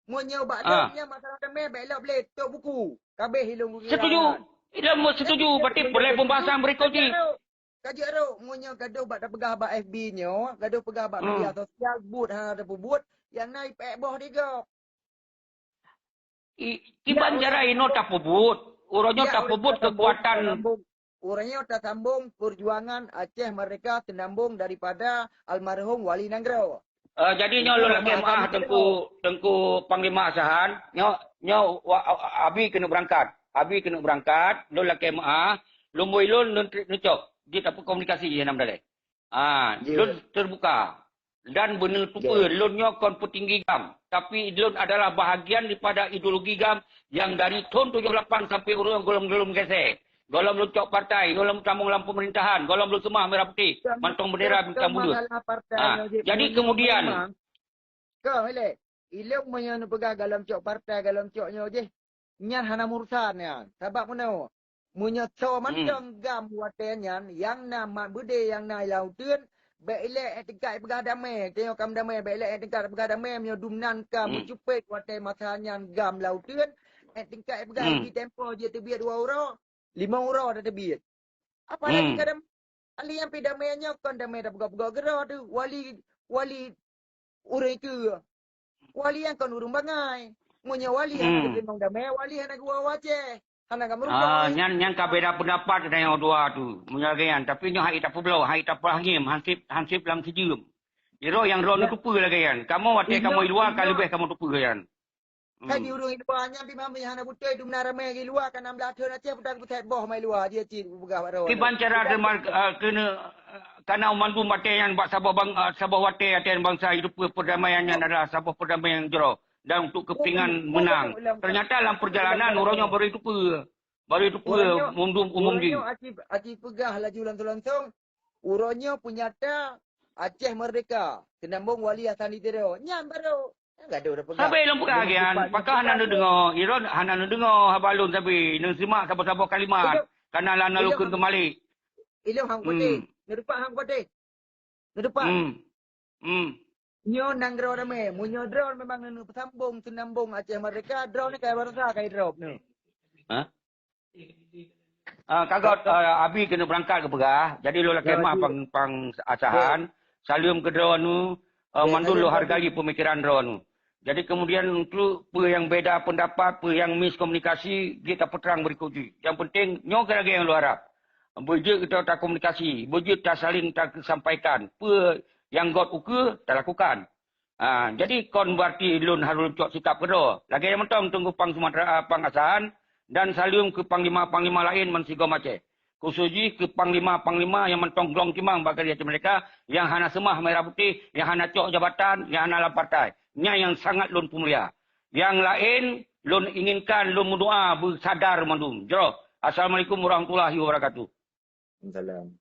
D: Munyo bak dongnya masalah damai baiklah boleh tok buku. Kabeh hilung buku.
A: Setuju. Ilmu setuju. Berarti boleh pembahasan berikutnya.
D: Kaji ero munyo gaduh bak dak pegah bak FB nyo, gaduh pegah bak media sosial but ada pebut yang naik pek boh digo.
A: Kiban cara ino tak pebut. Uronyo tak pebut kekuatan.
D: Orangnya tersambung perjuangan Aceh Merdeka senambung daripada almarhum Wali Nanggro.
A: Jadi nyo lo lagi mah tengku Panglima Asahan, nyo abi kena berangkat. Lo lagi mah lumui lo nucok. Dia tak komunikasi je nam dalai. Lo terbuka. Dan benar tupa lo nyo kon petinggi gam. Tapi lo adalah bahagian daripada ideologi gam yang dari tahun 78 sampai urang golong-golong gesek. Golong lucok partai, golong tambung lampu pemerintahan, golong lu semah merah putih, mantong bendera bintang bulut. Jadi kemudian
D: kau hele, ilok menyan pegah galam cok partai, galam coknya je. Nyan hana murusan ya. Sebab mana? Munyo so mantong gam watenyan yang nama bude yang nai lautan, baiklah tingkat pegah damai, tengok kam damai, baiklah tingkat pegah damai menyo dumnan kam cupet waten masanyan gam lautan. tingkat pegang di tempo dia terbit 2 euro, 5 euro dah terbit. Apa lagi kadang ali yang pedamainya kan damai dah pegak-pegak gerak tu. Wali orang ke. Wali yang kan urung bangai. Munya wali yang ada memang damai, wali yang nak gua wace. Hana kam rupa.
A: Nyan ka beda pendapat dengan yang dua tu. Menyagian tapi nyo hai tak pulau, hai tak pahim, hansip lang sejum. Iro yang ron tu pu lagi kan. Kamu wate kamu luar kali lebih kamu tu pu kan.
D: Kan di urung itu banyak pi mami hana butai tu benar ramai gi luar kan 16 tahun aja putar putar boh mai luar dia cik begah ro.
A: Ki bancara demal kena kana mandu mate yang bak sabah wate aten bangsa hidup perdamaiannya adalah sabah perdamaian jero dan untuk kepingan menang. Ternyata dalam perjalanan orangnya baru itu umum di.
D: Acih pegah laju langsung. Urangnya punya ta Aceh merdeka. Senambung wali asan di tero. Nyam baru. Enggak ada pegah.
A: Sampai long pegah gian. Pakah hana dengar. Iron hana dengar habalun tapi nang simak sabah-sabah kalimat. Karena lana lukun kembali.
D: Ilau hang putih. Nerupak hang putih. Nerupak. Nyo nang draw rame. Munyo draw memang nu sambung senambung Aceh merdeka. Draw ni kaya bangsa kaya drop nu.
A: Ha? Kagak abi kena berangkat ke pegah. Jadi lo kemah pang asahan. Salim ke draw nu. Mandul lo hargai pemikiran draw nu. Jadi kemudian untuk yang beda pendapat, yang miskomunikasi, kita peterang berikuti. Yang penting, nyo lagi yang lu harap. Berje kita tak komunikasi, berje tak saling tak sampaikan. Yang got uke, tak lakukan. Jadi kon berarti lun harus cok sikap kedua. Lagi yang mentong tunggu pang Sumatera pangasahan dan saling ke panglima-panglima lain mensigom Aceh. Khususnya ke panglima-panglima yang mentong glong timang bagi dia mereka yang hana semah merah putih, yang hana cok jabatan, yang hana lam partai. Nya yang sangat lun pemulia. Yang lain lun inginkan lun berdoa bersadar mandum. Jero. Assalamualaikum warahmatullahi wabarakatuh.
D: Salam.